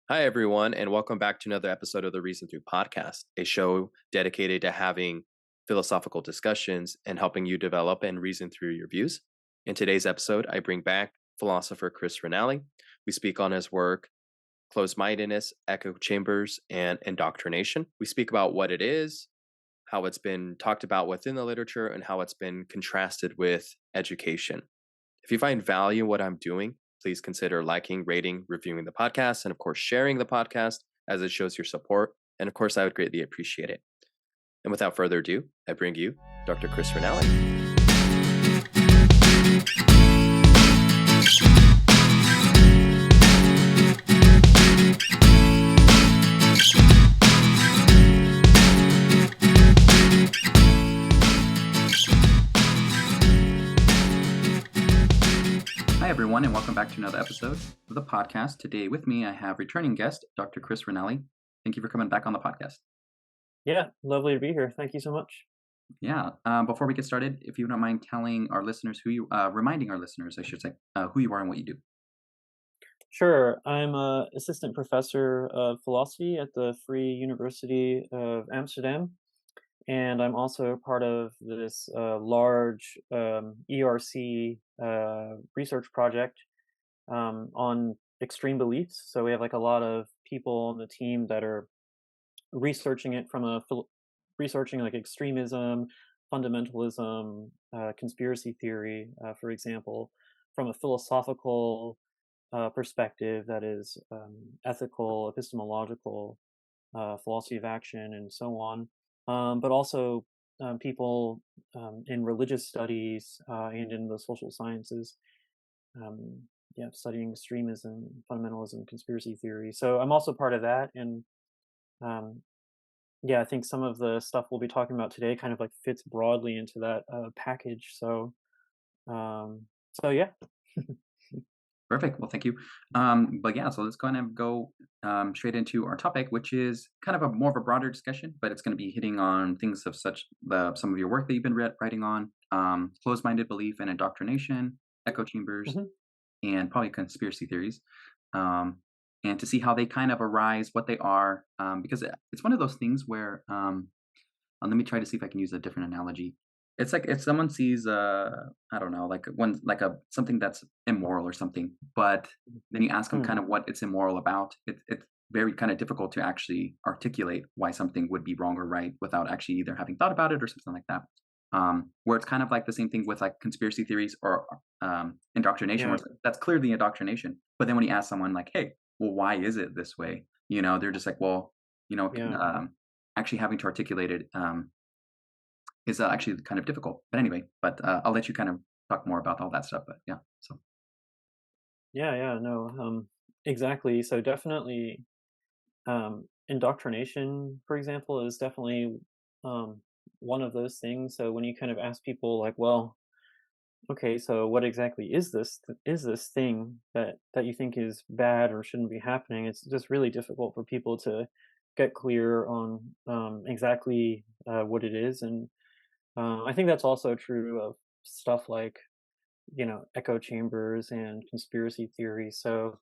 Hi, everyone, and welcome back to another episode of the Reason Through podcast, a show dedicated to having philosophical discussions and helping you develop and reason through your views. In today's episode, I bring back philosopher Chris Renalli. We speak on his work, closed mindedness, echo chambers, and indoctrination. We speak about what it is, how it's been talked about within the literature, and how it's been contrasted with education. If you find value in what I'm doing, please consider liking, rating, reviewing the podcast, and of course, sharing the podcast as it shows your support. And of course, I would greatly appreciate it. And without further ado, I bring you Dr. Chris Renalli. Hi, everyone, and welcome back to another episode of the podcast. Today with me, I have returning guest, Dr. Chris Renalli. Thank you for coming back on the podcast. Yeah, lovely to be here. Thank you so much. Yeah. Before we get started, if you don't mind telling our listeners reminding our listeners, I should say, who you are and what you do. Sure, I'm a assistant professor of philosophy at the Free University of Amsterdam, and I'm also part of this large ERC research project on extreme beliefs. So we have like a lot of people on the team that are researching it from researching like extremism, fundamentalism, conspiracy theory, for example, from a philosophical perspective that is ethical, epistemological, philosophy of action, and so on. But also people in religious studies and in the social sciences, um, yeah, studying extremism, fundamentalism, conspiracy theory. So I'm also part of that, and um, yeah, I think some of the stuff we'll be talking about today kind of like fits broadly into that package. Um, so yeah. Perfect. Well, thank you. But yeah, so let's kind of go straight into our topic, which is kind of a more of a broader discussion, but it's going to be hitting on things of some of your work that you've been writing on, closed-minded belief and indoctrination, echo chambers, Mhm. and probably conspiracy theories, um, and to see how they kind of arise, what they are, because it's one of those things where, let me try to see if I can use a different analogy. It's like if someone sees, I don't know, like a something that's immoral or something, but then you ask them Mm. kind of what it's immoral about. It's very kind of difficult to actually articulate why something would be wrong or right without actually either having thought about it or something like that. Where it's kind of like the same thing with like conspiracy theories or indoctrination, where Yeah. it's like, that's clearly indoctrination. But then when you ask someone like, "Hey, well, why is it this way?" They're just like, "Well, you know, Yeah. actually having to articulate it is actually kind of difficult." But anyway, I'll let you kind of talk more about all that stuff. But yeah, so Yeah. Yeah. No. Exactly. So definitely, indoctrination, for example, is definitely um, one of those things. So when you kind of ask people, like, well, okay, so what exactly is this thing that you think is bad or shouldn't be happening? It's just really difficult for people to get clear on exactly what it is, and I think that's also true of stuff like echo chambers and conspiracy theories. So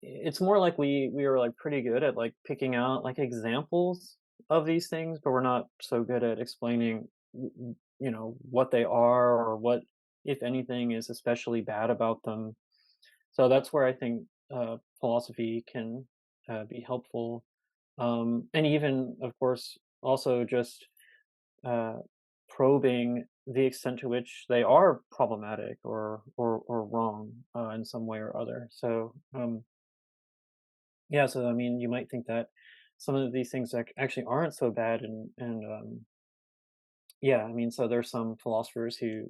it's more like we are like pretty good at like picking out like examples of these things, but we're not so good at explaining what they are or what, if anything, is especially bad about them. So that's where I think philosophy can be helpful, and even of course also just uh, probing the extent to which they are problematic or wrong in some way or other. So yeah, so I mean, you might think that some of these things actually aren't so bad, and yeah, I mean, so there's some philosophers who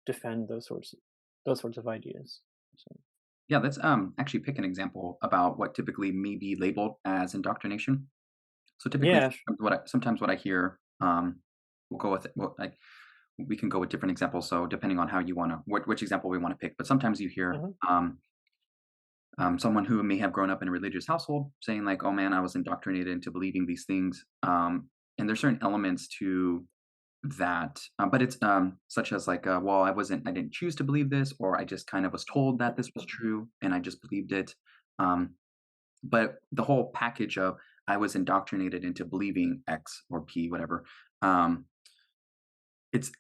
defend those sorts of ideas. So, yeah, let's actually pick an example about what typically may be labeled as indoctrination. So typically, yeah, sometimes what I hear, we'll go with it. We can go with different examples. So depending on how you want to, which example we want to pick, but sometimes you hear hmm someone who may have grown up in a religious household saying like, "Oh man, I was indoctrinated into believing these things," and there's certain elements to that, but it's such as like, "Well, I didn't choose to believe this, or I just kind of was told that this was true, and I just believed it." Um, But the whole package of I was indoctrinated into believing X or P, whatever. Um, it's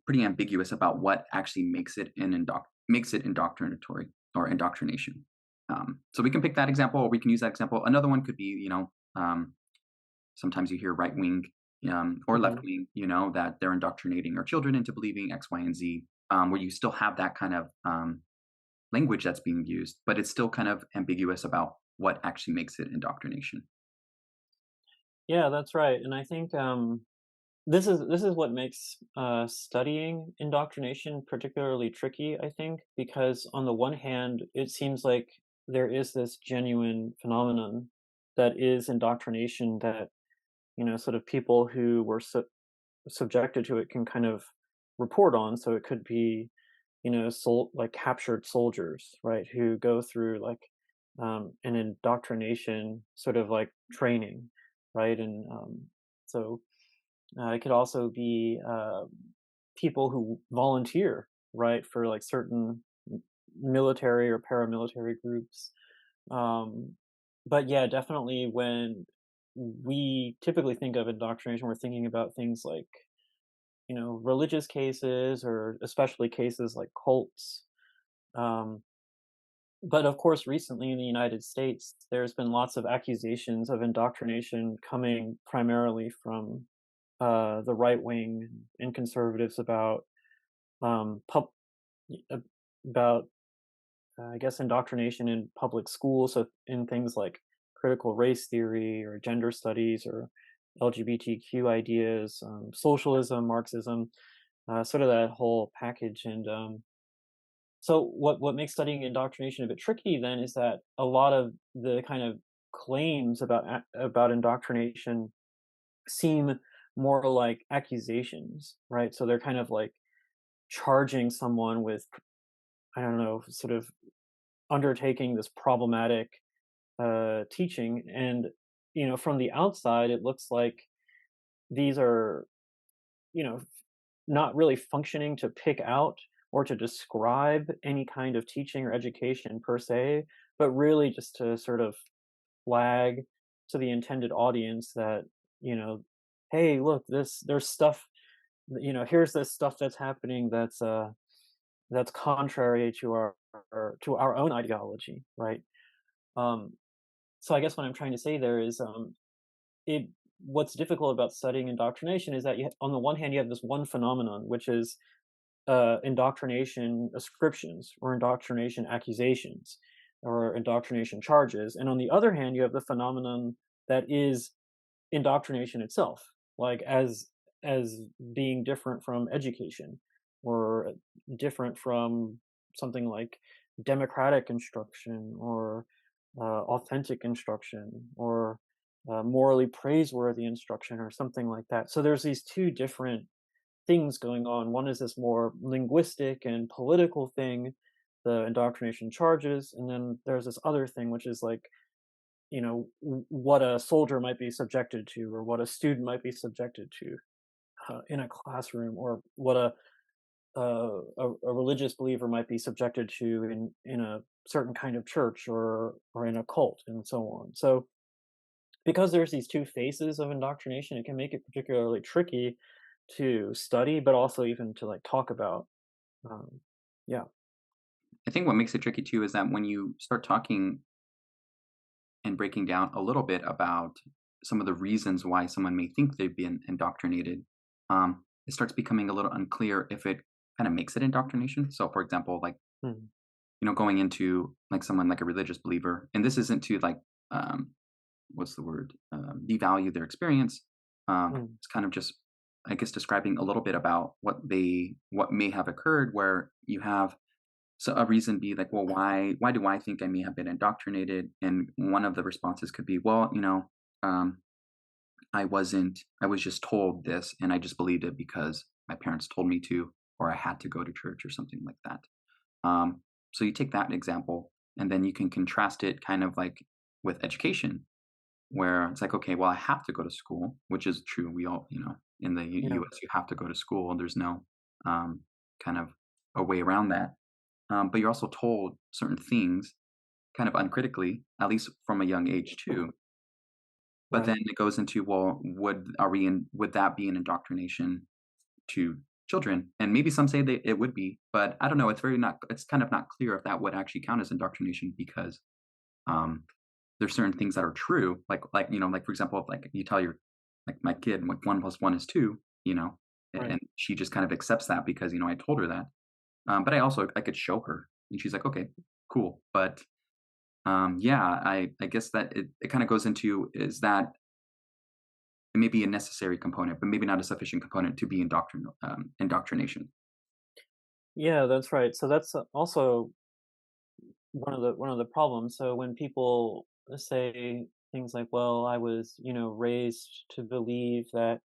pretty ambiguous about what actually makes it indoctrinatory or indoctrination. So we can pick that example, or we can use that example. Another one could be, sometimes you hear right wing or left Mhm. wing, that they're indoctrinating our children into believing X, Y, and Z, where you still have that kind of language that's being used, but it's still kind of ambiguous about what actually makes it indoctrination. Yeah, that's right, and I think, this is what makes, studying indoctrination particularly tricky, I think, because on the one hand, it seems like there is this genuine phenomenon that is indoctrination that, sort of people who were subjected to it can kind of report on. So it could be, like captured soldiers, right, who go through like an indoctrination sort of like training, right, and so it could also be people who volunteer, right, for like certain military or paramilitary groups. Um, but yeah, definitely when we typically think of indoctrination, we're thinking about things like, religious cases or especially cases like cults. Um, but of course, recently in the United States, there's been lots of accusations of indoctrination coming primarily from the right wing and conservatives about um, pub- uh, about I guess indoctrination in public schools, so in things like critical race theory or gender studies or LGBTQ ideas, socialism, Marxism, sort of that whole package. And so, what makes studying indoctrination a bit tricky then is that a lot of the kind of claims about about indoctrination seem more like accusations, right? So they're kind of like charging someone with, I don't know, sort of undertaking this problematic teaching, and from the outside, it looks like these are, not really functioning to pick out or to describe any kind of teaching or education per se, but really just to sort of flag to the intended audience that, you know, hey, look, there's stuff, here's this stuff that's happening that's contrary to to our own ideology, right? Um, so I guess what I'm trying to say there is, it what's difficult about studying indoctrination is that on the one hand you have this one phenomenon, which is indoctrination ascriptions or indoctrination accusations or indoctrination charges, and on the other hand you have the phenomenon that is indoctrination itself, like as being different from education or different from something like democratic instruction or authentic instruction or morally praiseworthy instruction or something like that. So there's these two different things going on. One is this more linguistic and political thing, the indoctrination charges, and then there's this other thing which is like, what a soldier might be subjected to or what a student might be subjected to in a classroom, or what a religious believer might be subjected to in a certain kind of church or in a cult and so on. So because there's these two faces of indoctrination, it can make it particularly tricky to study, but also even to like talk about. Um, yeah. I think what makes it tricky too is that when you start talking and breaking down a little bit about some of the reasons why someone may think they've been indoctrinated, it starts becoming a little unclear if it kind of makes it indoctrination. So, for example, like, Mhm. going into like someone like a religious believer, and this isn't to like, what's the word, devalue their experience. Mhm. It's kind of just, I guess, describing a little bit about what may have occurred, where you have so a reason be like, well, why do I think I may have been indoctrinated? And one of the responses could be, well, um, I was just told this, and I just believed it because my parents told me to, or I had to go to church or something like that. So you take that example, and then you can contrast it kind of like with education, where it's like, okay, well, I have to go to school, which is true. We all, in the Yeah. US, you have to go to school. There's no kind of a way around that. But you're also told certain things kind of uncritically, at least from a young age too. But Right. then it goes into, well, would that be an indoctrination to children? And maybe some say that it would be, but I don't know. It's kind of not clear if that would actually count as indoctrination because um, there's certain things that are true, like for example, if, like you tell your like my kid like 1 plus 1 is 2, Right. and she just kind of accepts that because I told her that. But I could show her, and she's like, okay, cool. But yeah, I guess that it kind of goes into is that it may be a necessary component, but maybe not a sufficient component to be indoctrination. Yeah, that's right. So that's also one of the problems. So when people say things like, "Well, I was, raised to believe that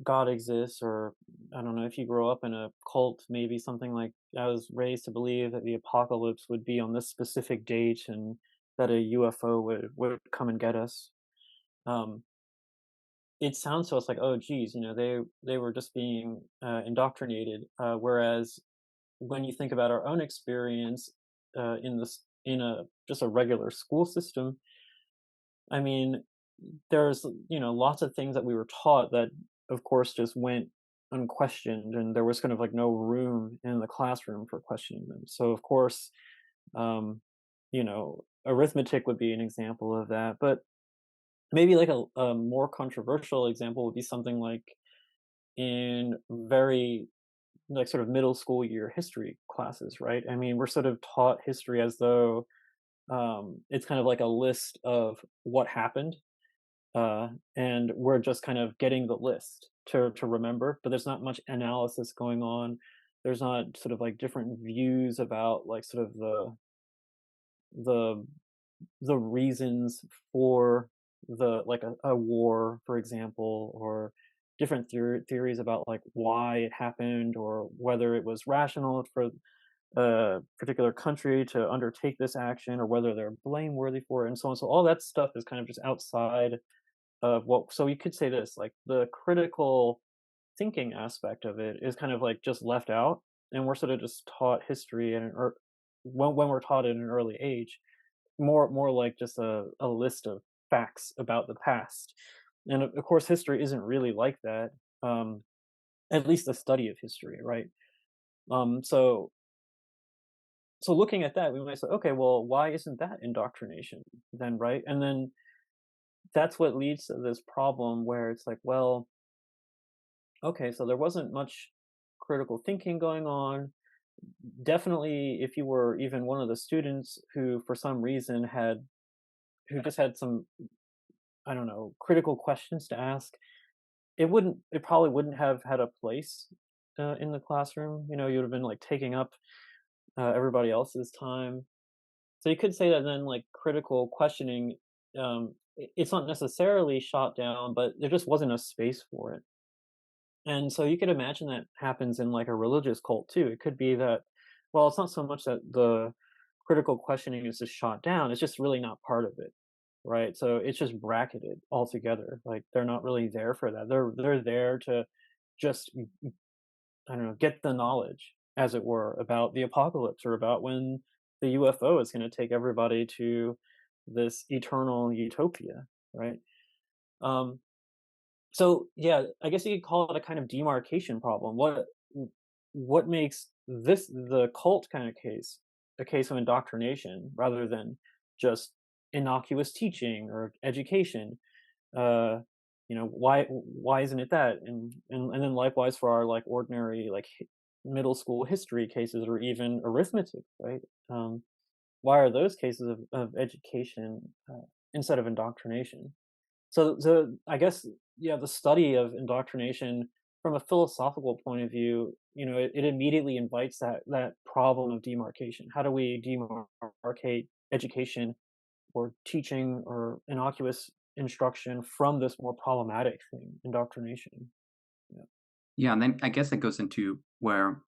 God exists," or I don't know if you grow up in a cult, maybe something like, "I was raised to believe that the apocalypse would be on this specific date and that a UFO would come and get us." Um, it sounds to us like, "Oh, geez, they were just being indoctrinated." Whereas when you think about our own experience in a just a regular school system, I mean, there's lots of things that we were taught that, of course, just went unquestioned, and there was kind of like no room in the classroom for questioning them. So, of course, arithmetic would be an example of that, but maybe like a more controversial example would be something like in very like sort of middle school year history classes, right? I mean, we're sort of taught history as though it's kind of like a list of what happened, and we're just kind of getting the list to remember. But there's not much analysis going on. There's not sort of like different views about like sort of the the reasons for the like a war, for example, or different theories about like why it happened or whether it was rational for a particular country to undertake this action or whether they're blameworthy for it and so on. So all that stuff is kind of just outside of what. So you could say this, like the critical thinking aspect of it is kind of like just left out, and we're sort of just taught history and or when we're taught at an early age, more like just a list of facts about the past. And of course, history isn't really like that. Um, at least the study of history, right? So looking at that, we might say, okay, well, why isn't that indoctrination then, right? And then that's what leads to this problem where it's like, well, okay, so there wasn't much critical thinking going on. Definitely, if you were even one of the students who, for some reason, who just had some, I don't know, critical questions to ask, it probably wouldn't have had a place in the classroom. You would have been like taking up everybody else's time. So you could say that then, like critical questioning, it's not necessarily shot down, but there just wasn't a space for it. And so you could imagine that happens in like a religious cult too. It could be that, well, it's not so much that the critical questioning is just shot down, it's just really not part of it. Right. So it's just bracketed altogether. Like they're not really there for that. They're there to just I don't know, get the knowledge, as it were, about the apocalypse or about when the UFO is gonna take everybody to this eternal utopia, right? Um, so yeah, I guess you could call it a kind of demarcation problem. What makes this the cult kind of case a case of indoctrination rather than just innocuous teaching or education? Why isn't it that? And then likewise for our like ordinary like middle school history cases or even arithmetic, right? Um, why are those cases of education instead of indoctrination? So I guess yeah, the study of indoctrination from a philosophical point of view, it immediately invites that problem of demarcation. How do we demarcate education or teaching or innocuous instruction from this more problematic thing, indoctrination? Yeah. Yeah, and then I guess it goes into where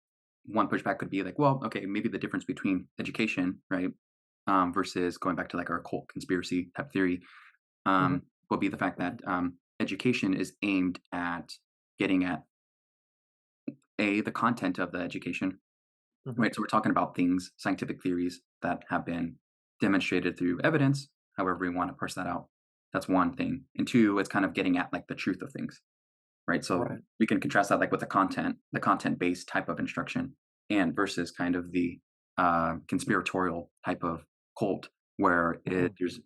one pushback could be like, well, okay, maybe the difference between education, right, versus going back to like our occult conspiracy type theory, Hmm. will be the fact that education is aimed at getting at the content of the education, Hmm. right? So we're talking about things, scientific theories that have been demonstrated through evidence, however we want to parse that out. That's one thing. And two, it's kind of getting at like the truth of things, right? So Right. we can contrast that like with the content based type of instruction, and versus kind of the conspiratorial type of cult where Mhm. there's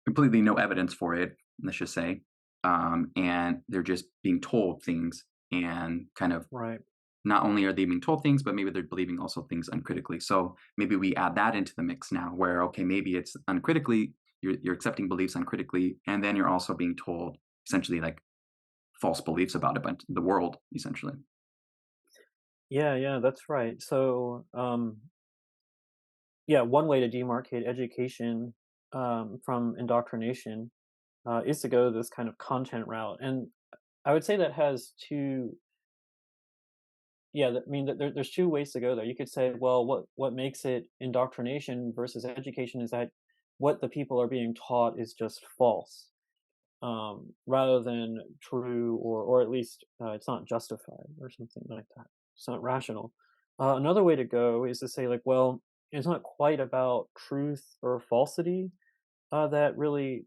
completely no evidence for it, let's just say, and they're just being told things, and kind of Right. not only are they being told things, but maybe they're believing also things uncritically. So maybe we add that into the mix now, where okay, maybe it's uncritically, you're accepting beliefs uncritically, and then you're also being told essentially like false beliefs about the world, essentially. Yeah, yeah, that's right. So, yeah, one way to demarcate education from indoctrination is to go this kind of content route, and I would say that has two. Yeah, I mean, there's two ways to go there. You could say, well, what makes it indoctrination versus education is that what the people are being taught is just false, rather than true, or at least it's not justified or something like that. It's not rational. Another way to go is to say, like, well, it's not quite about truth or falsity that really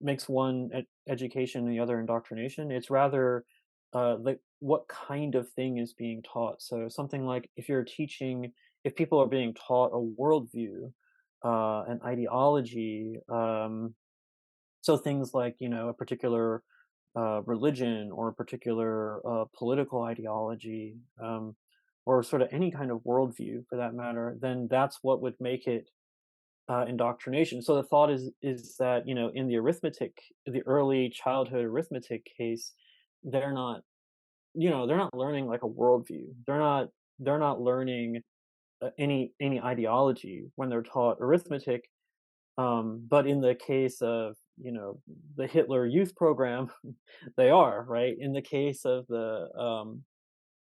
makes one education and the other indoctrination. It's rather like what kind of thing is being taught. So something like if people are being taught a worldview, an ideology, so things like a particular religion or a particular political ideology, or sort of any kind of worldview for that matter, then that's what would make it indoctrination. So the thought is that in the early childhood arithmetic case, they're not they're not learning like a worldview. They're not learning any ideology when they're taught arithmetic. But in the case of the Hitler Youth Program, they are right. In the case of the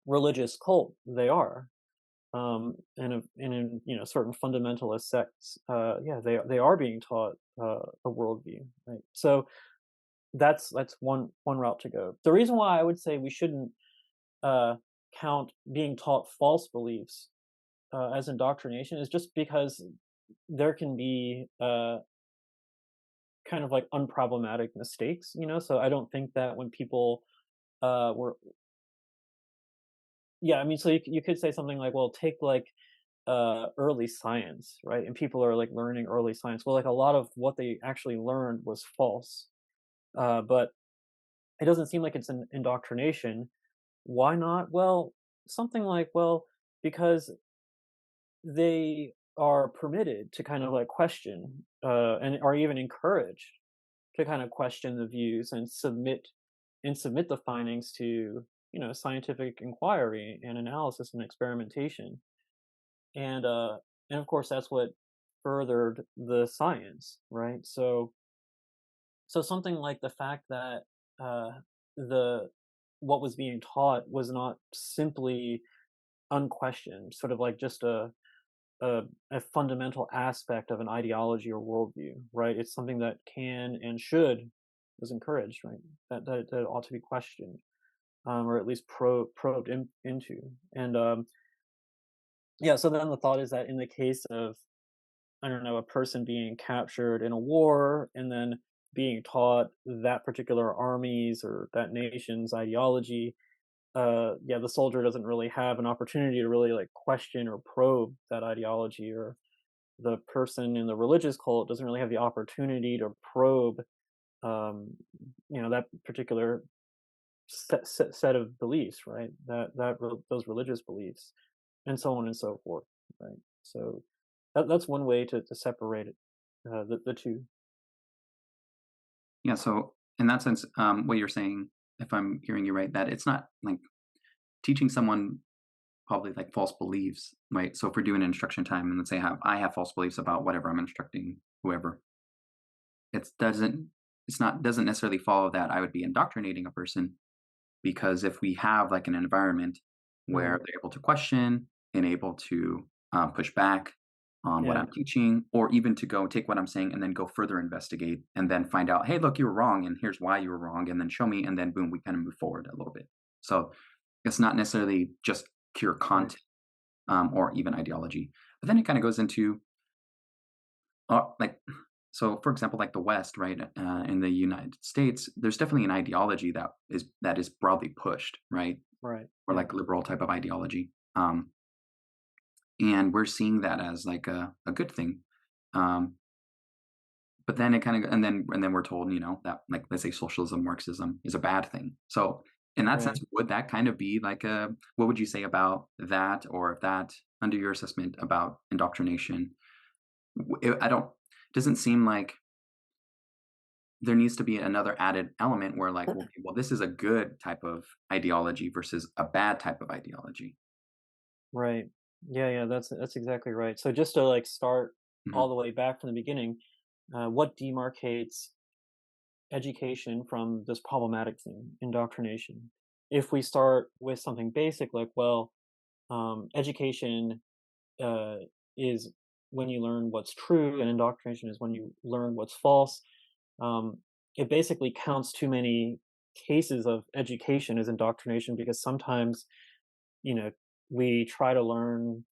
religious cult, they are. And in certain fundamentalist sects, yeah, they are being taught a worldview, right? So that's one route to go. The reason why I would say we shouldn't uh, count being taught false beliefs as indoctrination is just because there can be kind of like unproblematic mistakes, So I don't think that when people were yeah, I mean, so you could say something like, well, take like early science, right? And people are like learning early science. Well, like a lot of what they actually learned was false. But it doesn't seem like it's an indoctrination. Why not? Well, something like, well, because they are permitted to kind of like question and are even encouraged to kind of question the views and submit the findings to scientific inquiry and analysis and experimentation. And of course that's what furthered the science, right? So something like the fact that uh the what was being taught was not simply unquestioned, sort of like just a fundamental aspect of an ideology or worldview, right? It's something that can and should was encouraged, right? That ought to be questioned, or at least probed into. And yeah, so then the thought is that in the case of, I don't know, a person being captured in a war and then being taught that particular army's or that nation's ideology, yeah, the soldier doesn't really have an opportunity to really like question or probe that ideology, or the person in the religious cult doesn't really have the opportunity to probe, um, that particular set of beliefs, right? Those religious beliefs, and so on and so forth, right? So that's one way to separate it, the two. Yeah. So in that sense, what you're saying, if I'm hearing you right, that it's not like teaching someone probably like false beliefs, right? So if we're doing instruction time and let's say I have false beliefs about whatever I'm instructing whoever, doesn't necessarily follow that I would be indoctrinating a person, because if we have like an environment where Mhm. they're able to question and able to push back on what Yeah. I'm teaching, or even to go take what I'm saying and then go further investigate and then find out, hey, look, you were wrong, and here's why you were wrong, and then show me, and then boom, we kind of move forward a little bit. So it's not necessarily just pure Right. content, or even ideology, but then it kind of goes into like so for example, like the West, right? In the United States, there's definitely an ideology that is broadly pushed, right? Right. Or Yeah. like liberal type of ideology. And we're seeing that as like a good thing. Um, but then it kind of and then we're told, that like let's say socialism, Marxism is a bad thing. So in that sense, Right. would that kind of be like a what would you say about that, or if that under your assessment about indoctrination? I don't doesn't seem like there needs to be another added element where like, okay, well, this is a good type of ideology versus a bad type of ideology. Right. Yeah, yeah, that's exactly right. So just to like start all Mhm. the way back from the beginning, what demarcates education from this problematic thing, indoctrination? If we start with something basic like, well, education uh, is when you learn what's true, and indoctrination is when you learn what's false. Um, it basically counts too many cases of education as indoctrination because sometimes, you know, we try to learn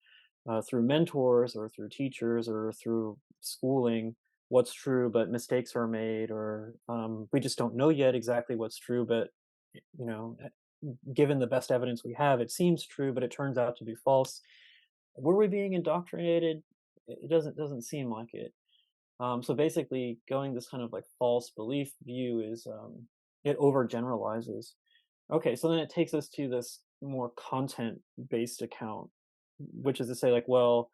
through mentors or through teachers or through schooling what's true, but mistakes are made, or we just don't know yet exactly what's true. But you know, given the best evidence we have, it seems true, but it turns out to be false. Were we being indoctrinated? It doesn't seem like it. So basically, going this kind of like false belief view is it overgeneralizes. Okay, so then it takes us to this more content-based account, which is to say, like, well,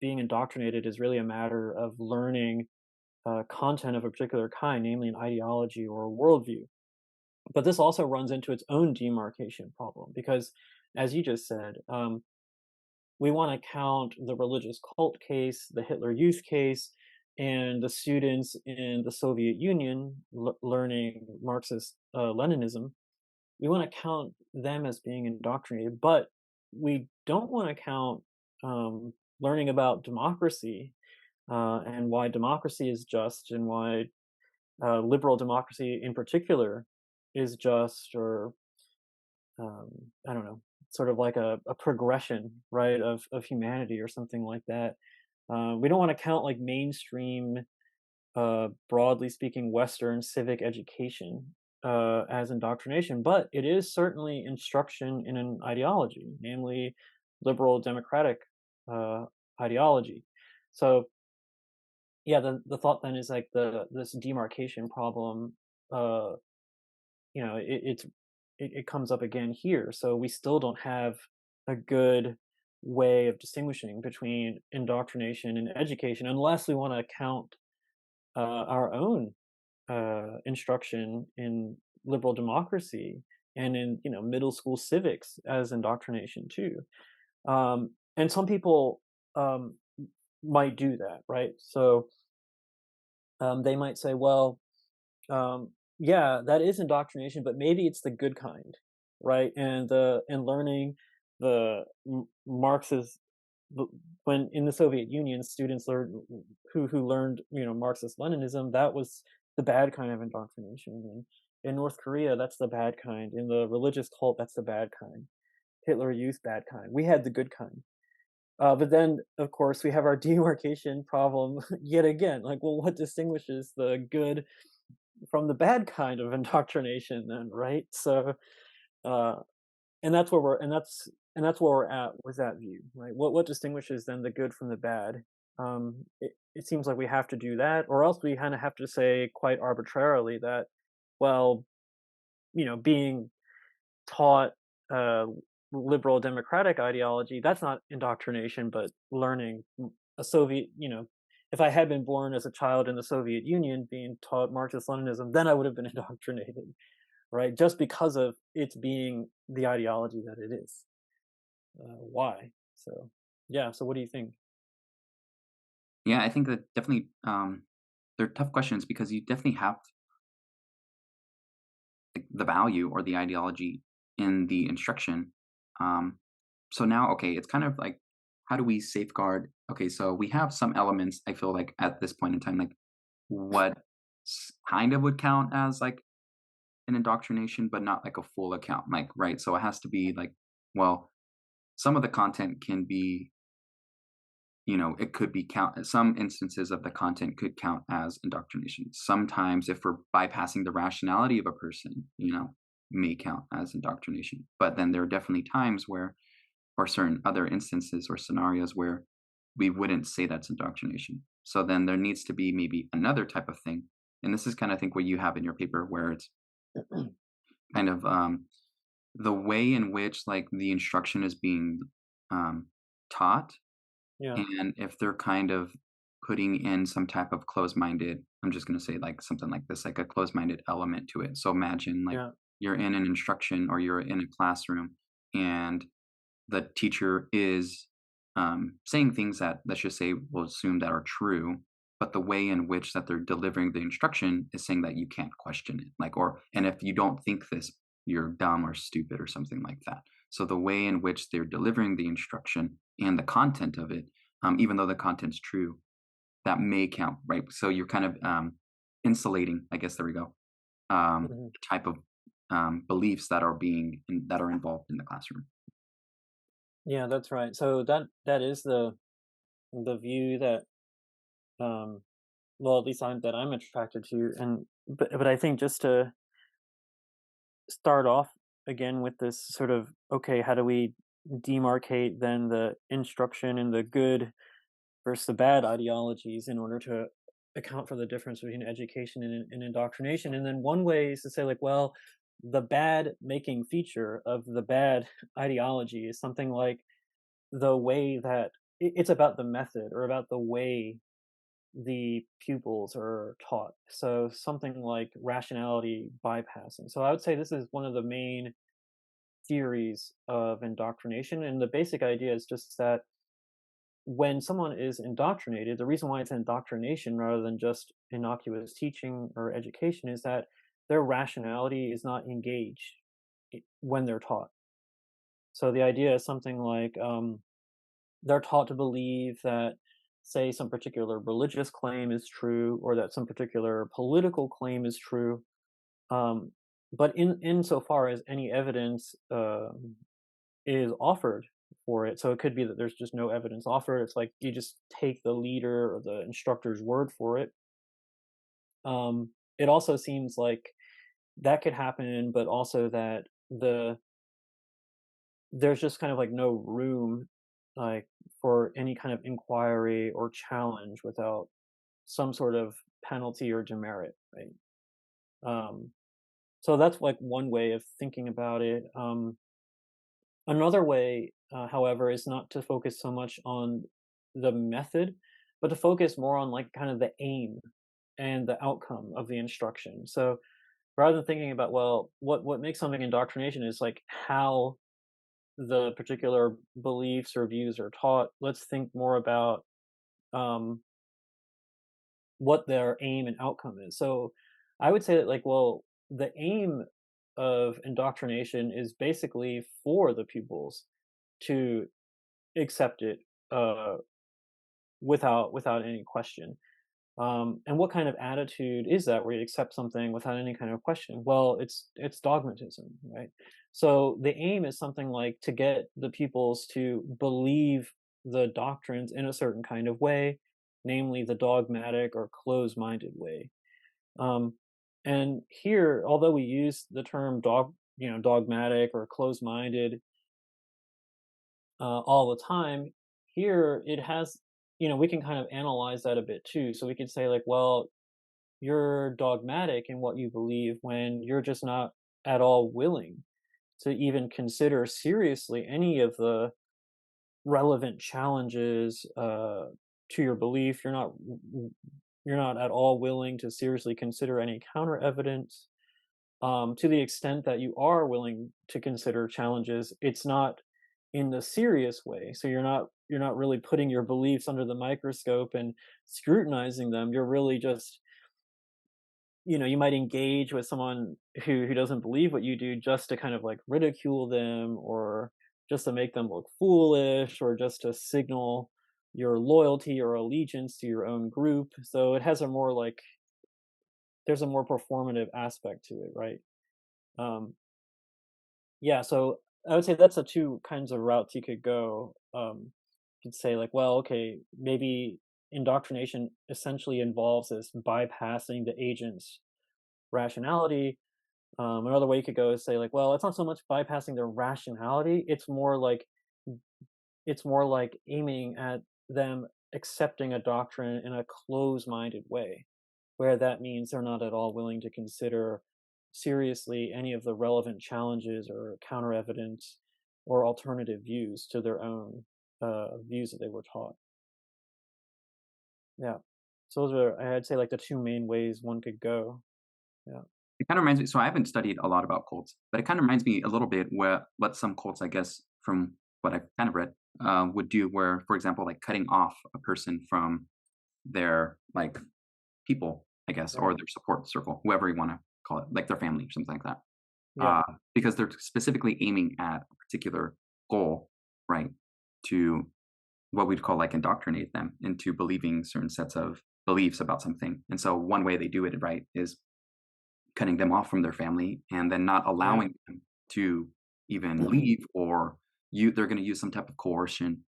being indoctrinated is really a matter of learning content of a particular kind, namely an ideology or a worldview. But this also runs into its own demarcation problem because, as you just said, we want to count the religious cult case, the Hitler Youth case, and the students in the Soviet Union learning Marxist Leninism. We want to count them as being indoctrinated, but we don't want to count learning about democracy and why democracy is just and why liberal democracy in particular is just, or um, I don't know, sort of like a progression, right, of humanity or something like that. We don't want to count like mainstream, broadly speaking, Western civic education as indoctrination, but it is certainly instruction in an ideology, namely liberal democratic uh, ideology. So yeah, the thought then is like this demarcation problem. Uh, it comes up again here. So we still don't have a good way of distinguishing between indoctrination and education unless we want to count our own instruction in liberal democracy and in middle school civics as indoctrination too. And some people um, might do that, right? So they might say, well, um, yeah, that is indoctrination, but maybe it's the good kind, right? And learning the Marxist when in the Soviet Union, students learned who learned Marxist Leninism. That was the bad kind of indoctrination. And in North Korea, that's the bad kind. In the religious cult, that's the bad kind. Hitler Youth, bad kind. We had the good kind. But then, of course, we have our demarcation problem yet again. Like, well, what distinguishes the good from the bad kind of indoctrination then, right? So, uh, and that's where we're and that's where we're at with that view, right? What distinguishes then the good from the bad? It seems like we have to do that, or else we kind of have to say quite arbitrarily that, well, being taught uh, liberal democratic ideology, that's not indoctrination, but learning a Soviet, if I had been born as a child in the Soviet Union being taught Marxist Leninism, then I would have been indoctrinated, right? Just because of its being the ideology that it is. Why? So, yeah. So, what do you think? Yeah, I think that definitely they're tough questions because you definitely have like, the value or the ideology in the instruction. Um, so now, okay, it's kind of like how do we safeguard? Okay, so we have some elements. I feel like at this point in time, like what kind of would count as like an indoctrination, but not like a full account. Like, right. So it has to be like, well, some of the content can be it could be count some instances of the content could count as indoctrination. Sometimes if we're bypassing the rationality of a person, may count as indoctrination. But then there are definitely times where or certain other instances or scenarios where we wouldn't say that's indoctrination. So then there needs to be maybe another type of thing. And this is kind of, I think, what you have in your paper where it's kind of the way in which like the instruction is being um, taught, Yeah, and if they're kind of putting in some type of closed-minded, I'm just going to say like something like this, like a closed-minded element to it. So imagine like yeah, you're in an instruction or you're in a classroom and the teacher is saying things that, let's just say, we'll assume that are true, but the way in which that they're delivering the instruction is saying that you can't question it, like, or and if you don't think this, you're dumb or stupid or something like that. So the way in which they're delivering the instruction and the content of it, even though the content's true, that may count, right? So you're kind of insulating, I guess. There we go. mhm. The type of beliefs that are that are involved in the classroom. Yeah, that's right. So that is the view that, um, well, at least I'm attracted to, and but I think just to start off again with this sort of, okay, how do we demarcate then the instruction and the good versus the bad ideologies in order to account for the difference between education and indoctrination? And then one way is to say, like, well, the bad making feature of the bad ideology is something like the way that it's about the method or about the way the pupils are taught. So something like rationality bypassing. So I would say this is one of the main theories of indoctrination. And the basic idea is just that when someone is indoctrinated, the reason why it's indoctrination rather than just innocuous teaching or education is that their rationality is not engaged when they're taught. So the idea is something like, they're taught to believe that, say, some particular religious claim is true or that some particular political claim is true. Um, but in insofar as any evidence is offered for it, so it could be that there's just no evidence offered. It's like you just take the leader or the instructor's word for it. It also seems like that could happen, but also that there's just kind of like no room like for any kind of inquiry or challenge without some sort of penalty or demerit, right? Um, so that's like one way of thinking about it. Another way, however, is not to focus so much on the method, but to focus more on like kind of the aim and the outcome of the instruction. So rather than thinking about, well, what makes something indoctrination is like how the particular beliefs or views are taught. Let's think more about um, what their aim and outcome is. So I would say that, like, well, the aim of indoctrination is basically for the pupils to accept it uh, without any question. And what kind of attitude is that where you accept something without any kind of question? Well, it's dogmatism, right? So the aim is something like to get the pupils to believe the doctrines in a certain kind of way, namely the dogmatic or closed-minded way. Um, and here, although we use the term dogmatic or closed-minded all the time, here it has, we can kind of analyze that a bit too. So we can say, like, well, you're dogmatic in what you believe when you're just not at all willing to even consider seriously any of the relevant challenges to your belief. You're not at all willing to seriously consider any counter evidence. To the extent that you are willing to consider challenges, it's not in the serious way. So you're not really putting your beliefs under the microscope and scrutinizing them. You're really just, you might engage with someone who doesn't believe what you do just to kind of like ridicule them or just to make them look foolish or just to signal your loyalty or allegiance to your own group. So it has a more like there's a more performative aspect to it, right? Um, yeah, so I would say that's the two kinds of routes you could go. could say like, well, okay, maybe indoctrination essentially involves this bypassing the agent's rationality. Another way you could go is say like, well, it's not so much bypassing their rationality; it's more like aiming at them accepting a doctrine in a close-minded way, where that means they're not at all willing to consider seriously any of the relevant challenges or counter evidence or alternative views to their own views that they were taught. Yeah. So those are, I'd say, like the two main ways one could go. Yeah. It kind of reminds me. So I haven't studied a lot about cults, but it kind of reminds me a little bit where what some cults, I guess, from what I've kind of read, would do. Where, for example, like cutting off a person from their like people, I guess, or Right. their support circle, whoever you want to call it, like their family or something like that, Yeah. because they're specifically aiming at a particular goal, right? To what we'd call like indoctrinate them into believing certain sets of beliefs about something. And so one way they do it, right, is cutting them off from their family and then not Yeah. allowing them to even leave, or they're going to use some type of coercion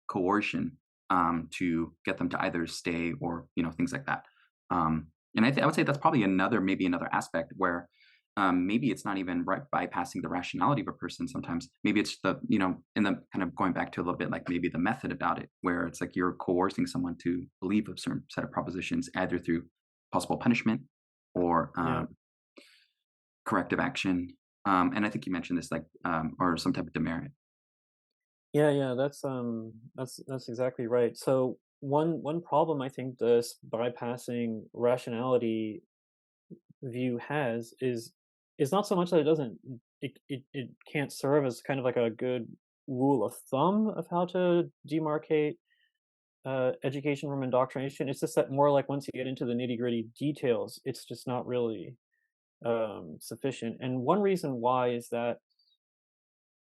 to get them to either stay or things like that. And I would say that's probably maybe another aspect where maybe it's not even right bypassing the rationality of a person. Sometimes maybe it's the in the kind of going back to a little bit like maybe the method about it, where it's like you're coercing someone to believe a certain set of propositions either through possible punishment or Yeah. corrective action. And I think you mentioned this, like, or some type of demerit. Yeah, yeah, that's exactly right. So one problem I think this bypassing rationality view has is not so much that it doesn't it can't serve as kind of like a good rule of thumb of how to demarcate education from indoctrination. It's just that more like once you get into the nitty gritty details, it's just not really sufficient. And one reason why is that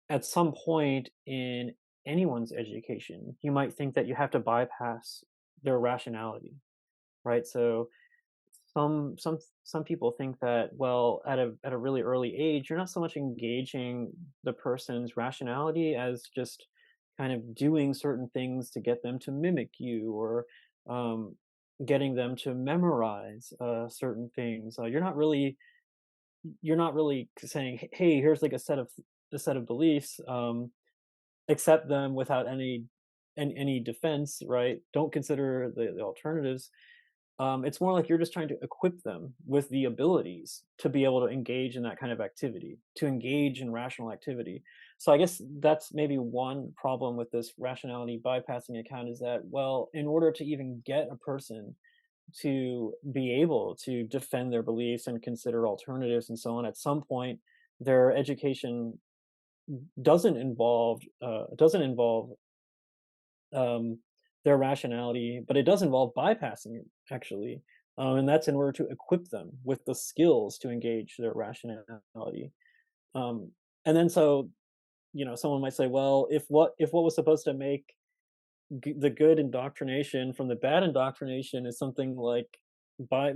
at some point in anyone's education, you might think that you have to bypass their rationality, right? So some people think that, well, at a really early age, you're not so much engaging the person's rationality as just kind of doing certain things to get them to mimic you, or um, getting them to memorize certain things. You're not really saying, hey, here's like a set of beliefs. Accept them without any defense, right? Don't consider the alternatives. It's more like you're just trying to equip them with the abilities to be able to engage in that kind of activity, to engage in rational activity. So I guess that's maybe one problem with this rationality bypassing account is that, well, in order to even get a person to be able to defend their beliefs and consider alternatives and so on, at some point, their education doesn't involve um, their rationality, but it does involve bypassing it actually, and that's in order to equip them with the skills to engage their rationality. Um, and then so someone might say, well, if what was supposed to make the good indoctrination from the bad indoctrination is something like by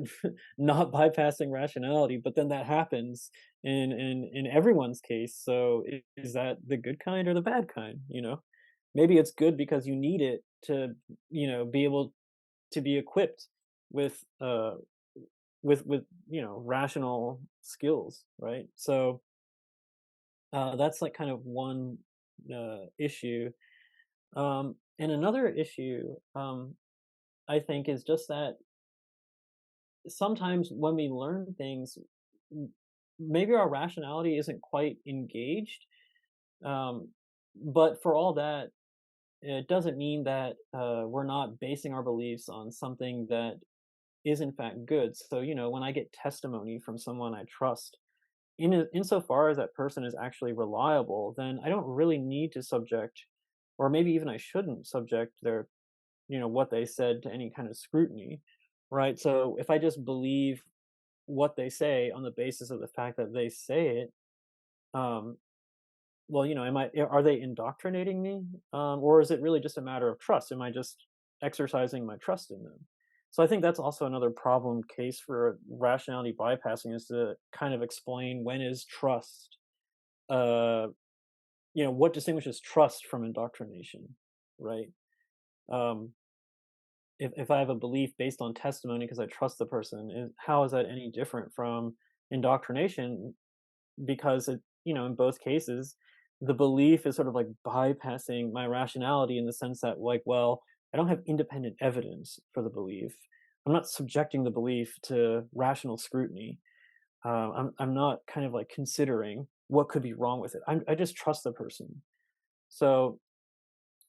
not bypassing rationality, but then that happens in everyone's case. So is that the good kind or the bad kind? Maybe it's good because you need it to be able to be equipped with with rational skills, right? So that's like kind of one issue. And another issue, I think, is just that sometimes when we learn things, m- maybe our rationality isn't quite engaged. Um, but for all that, it doesn't mean that we're not basing our beliefs on something that is in fact good. So, when I get testimony from someone I trust, insofar as that person is actually reliable, then I don't really need to subject, or maybe even I shouldn't subject their what they said to any kind of scrutiny, right? So if I just believe what they say on the basis of the fact that they say it, um, well, are they indoctrinating me, or is it really just a matter of trust? Am I just exercising my trust in them? So I think that's also another problem case for rationality bypassing, is to kind of explain when is trust, uh, what distinguishes trust from indoctrination, right? um, if I have a belief based on testimony because I trust the person, how is that any different from indoctrination? Because in both cases, the belief is sort of like bypassing my rationality in the sense that, like, well, I don't have independent evidence for the belief. I'm not subjecting the belief to rational scrutiny. I'm not kind of like considering what could be wrong with it. I just trust the person. So,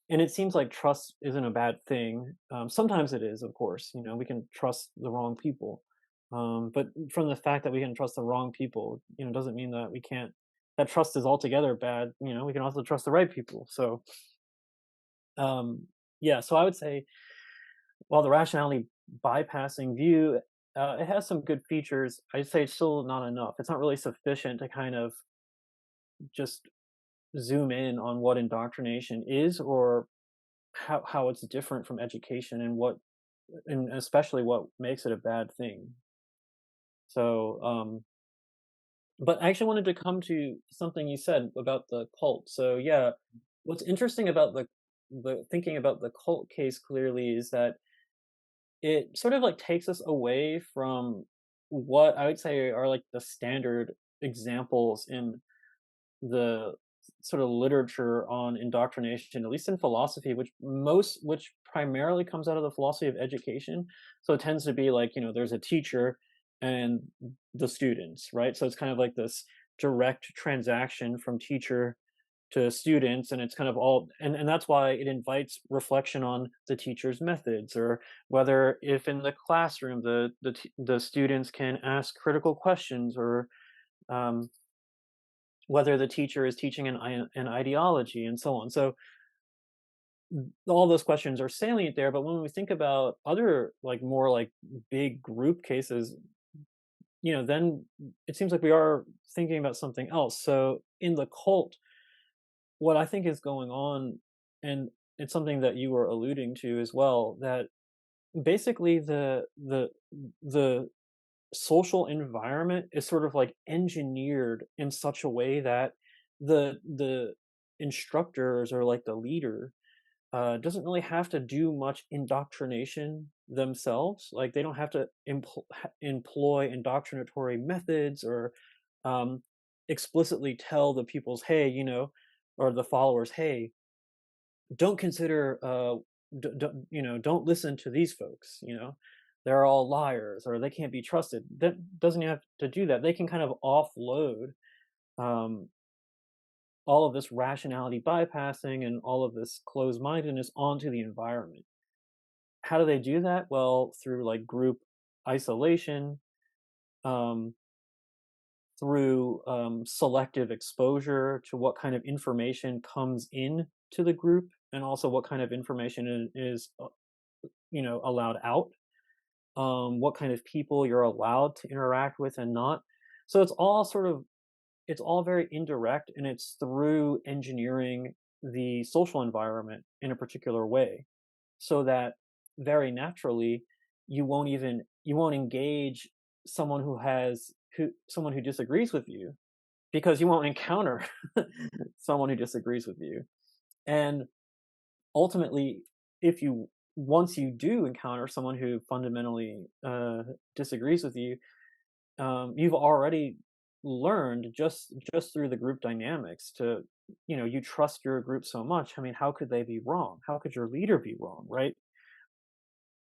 and it seems like trust isn't a bad thing. Sometimes it is, of course. We can trust the wrong people, but from the fact that we can trust the wrong people, doesn't mean that we can't. That trust is altogether bad. We can also trust the right people. So, yeah. So I would say, while the rationality bypassing view, it has some good features. I'd say it's still not enough. It's not really sufficient to kind of just zoom in on what indoctrination is, or how it's different from education, and especially what makes it a bad thing. So, but I actually wanted to come to something you said about the cult. So yeah, what's interesting about the thinking about the cult case clearly is that it sort of like takes us away from what I would say are like the standard examples in the sort of literature on indoctrination, at least in philosophy, which primarily comes out of the philosophy of education. So it tends to be like, there's a teacher and the students, right? So it's kind of like this direct transaction from teacher to students, and it's kind of all, and that's why it invites reflection on the teacher's methods, or whether, if in the classroom the students can ask critical questions, or um, whether the teacher is teaching an ideology, and so on. So all those questions are salient there, but when we think about other, like, more like big group cases, then it seems like we are thinking about something else. So in the cult, what I think is going on, and it's something that you were alluding to as well, that basically the social environment is sort of like engineered in such a way that the instructors, or like the leader, doesn't really have to do much indoctrination themselves. Like, they don't have to employ indoctrinatory methods, or um, explicitly tell the pupils, hey, or the followers, hey, don't consider, don't listen to these folks. They're all liars, or they can't be trusted. That doesn't have to do that. They can kind of offload um, all of this rationality bypassing and all of this closed mindedness onto the environment. How do they do that? Well, through like group isolation, um, through selective exposure to what kind of information comes in to the group, and also what kind of information is allowed out, what kind of people you're allowed to interact with and not. So it's all very indirect, and it's through engineering the social environment in a particular way, so that very naturally you won't engage someone who disagrees with you, because you won't encounter someone who disagrees with you. And ultimately, if you once you do encounter someone who fundamentally disagrees with you, you've already learned, just through the group dynamics, to you trust your group so much. I mean, how could they be wrong? How could your leader be wrong, right?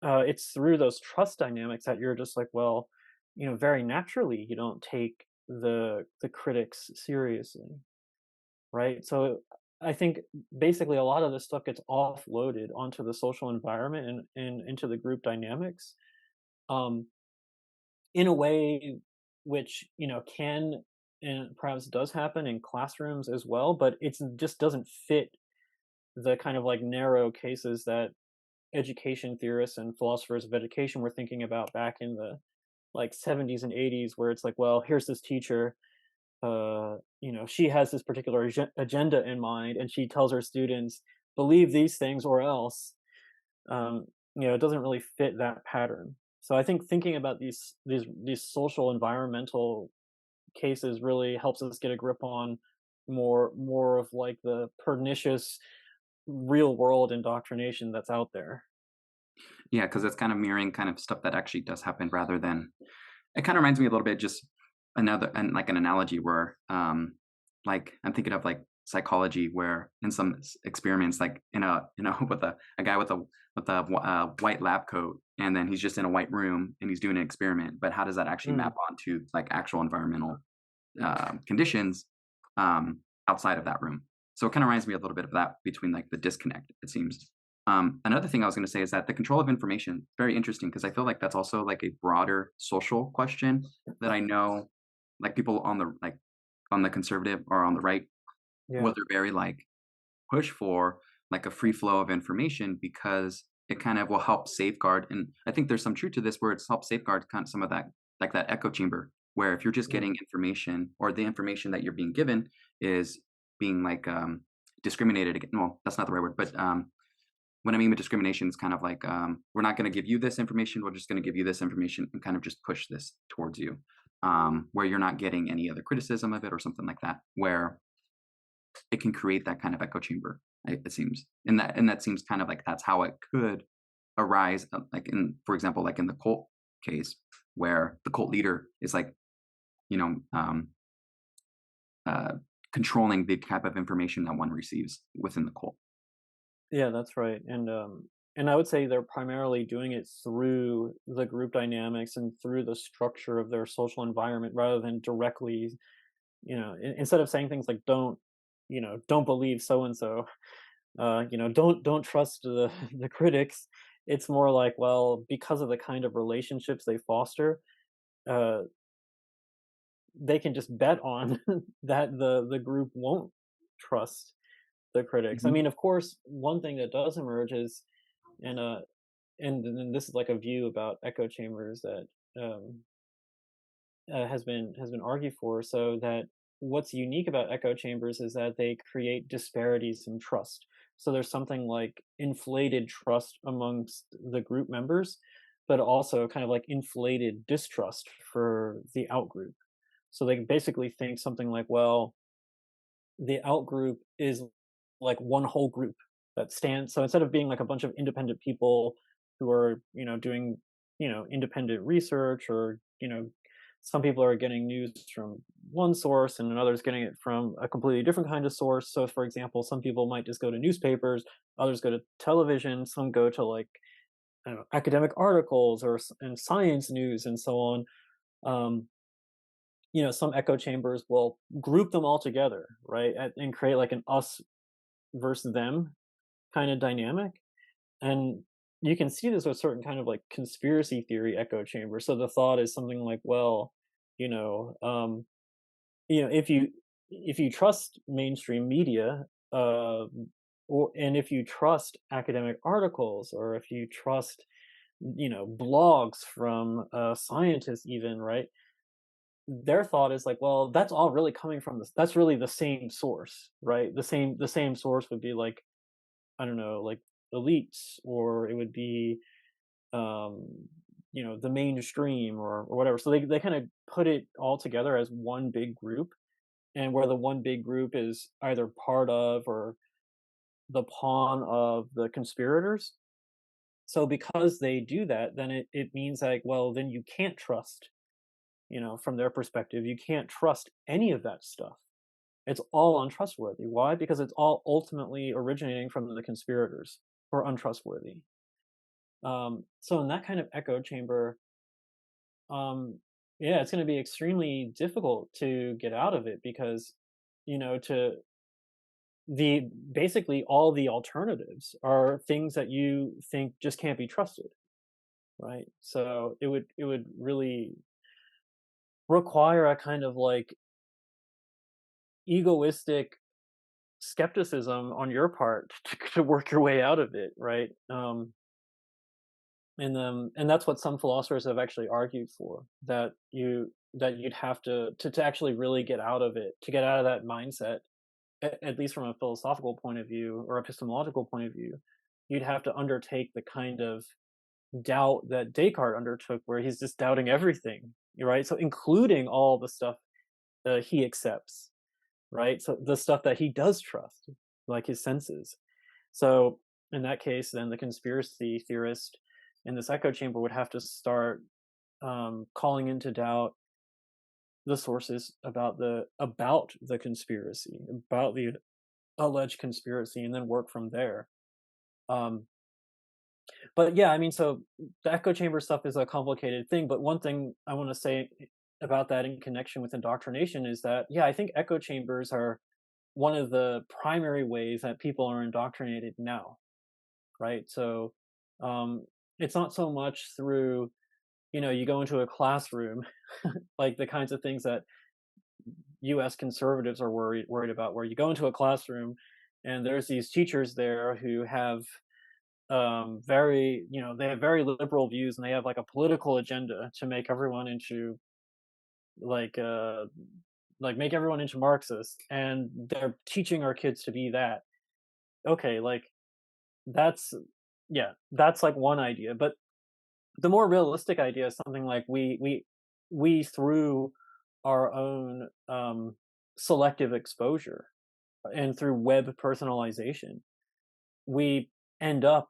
It's through those trust dynamics that you're just like, well, very naturally you don't take the critics seriously, right? So I think basically a lot of this stuff gets offloaded onto the social environment, and into the group dynamics, um, in a way which can, and perhaps does happen in classrooms as well, but it's just doesn't fit the kind of like narrow cases that education theorists and philosophers of education were thinking about back in the like 70s and 80s, where it's like, well, here's this teacher, she has this particular agenda in mind, and she tells her students, believe these things or else. It doesn't really fit that pattern. So I think thinking about these social environmental cases really helps us get a grip on more of like the pernicious real world indoctrination that's out there. Yeah, because it's kind of mirroring kind of stuff that actually does happen rather than it kind of reminds me a little bit just another and like an analogy where like I'm thinking of like psychology where in some experiments like in a with a guy with a white lab coat and then he's just in a white room and he's doing an experiment, but how does that actually Mm, map onto like actual environmental conditions outside of that room. So it kind of reminds me a little bit of that between like the disconnect, it seems. Another thing I was going to say is that the control of information, very interesting because I feel like that's also like a broader social question that I know like people on the like on the conservative or on the right, yeah. what they're very like push for like a free flow of information because it kind of will help safeguard. And I think there's some truth to this where it's helped safeguard kind of some of that, like that echo chamber, where if you're just Mm, getting information or the information that you're being given is being like discriminated against. Well, that's not the right word, but what I mean with discrimination is kind of like we're not going to give you this information. We're just going to give you this information and kind of just push this towards you, where you're not getting any other criticism of it or something like that. Where it can create that kind of echo chamber, it seems. And that seems kind of like that's how it could arise, like in, for example, like in the cult case, where the cult leader is like, you know, uh, controlling the type of information that one receives within the cult. yeah, that's right. And I would say they're primarily doing it through the group dynamics and through the structure of their social environment rather than directly, instead of saying things like don't believe so and so, don't trust the the critics. It's more like, well, because of the kind of relationships they foster, uh they can just bet on that the group won't trust the critics. I Hmm. mean, of course, one thing that does emerge is, and and this is like a view about echo chambers that um has been argued for, so that what's unique about echo chambers is that they create disparities in trust. So there's something like inflated trust amongst the group members, but also kind of like inflated distrust for the outgroup. So they basically think something like, well, the outgroup is like one whole group that stands. So instead of being like a bunch of independent people who are, doing, independent research, or, some people are getting news from one source and another's getting it from a completely different kind of source. So for example, some people might just go to newspapers, others go to television, some go to like, I don't know, academic articles and science news and so on. Um, some echo chambers will group them all together, right, and create like an us versus them kind of dynamic. And you can see this with certain kind of like conspiracy theory echo chamber. So the thought is something like, well, you know, um, if you trust mainstream media, uh, and if you trust academic articles, or if you trust, blogs from scientists, even, right? Their thought is like, well, that's all really coming from this. That's really the same source, right? The same source would be like, I don't know, like elites, or it would be, um, the mainstream, or whatever. So they kind of put it all together as one big group, and where the one big group is either part of or the pawn of the conspirators. So because they do that, then it means like, well, then you can't trust, from their perspective, you can't trust any of that stuff. It's all untrustworthy. Why? Because it's all ultimately originating from the conspirators, who are untrustworthy. So in that kind of echo chamber, yeah, it's going to be extremely difficult to get out of it, because, to the basically all the alternatives are things that you think just can't be trusted, right? So it would really require a kind of like egoistic skepticism on your part to work your way out of it, right? And that's what some philosophers have actually argued for, that you'd have to actually really get out of it, to get out of that mindset, at least from a philosophical point of view or epistemological point of view. You'd have to undertake the kind of doubt that Descartes undertook, where he's just doubting everything, right? So including all the stuff he accepts, right? So the stuff that he does trust, like his senses. So in that case, then the conspiracy theorist in this echo chamber would have to start calling into doubt the sources about the conspiracy, about the alleged conspiracy, and then work from there. Um, but yeah, I mean, so the echo chamber stuff is a complicated thing. But one thing I want to say about that in connection with indoctrination is that, yeah, I think echo chambers are one of the primary ways that people are indoctrinated now, right? So um, it's not so much through, you go into a classroom, like the kinds of things that US conservatives are worried about, where you go into a classroom and there's these teachers there who have they have very liberal views, and they have like a political agenda to make everyone into like uh make everyone into Marxists, and they're teaching our kids to be that. Okay, like that's yeah, that's like one idea. But the more realistic idea is something like we through our own selective exposure and through web personalization, we end up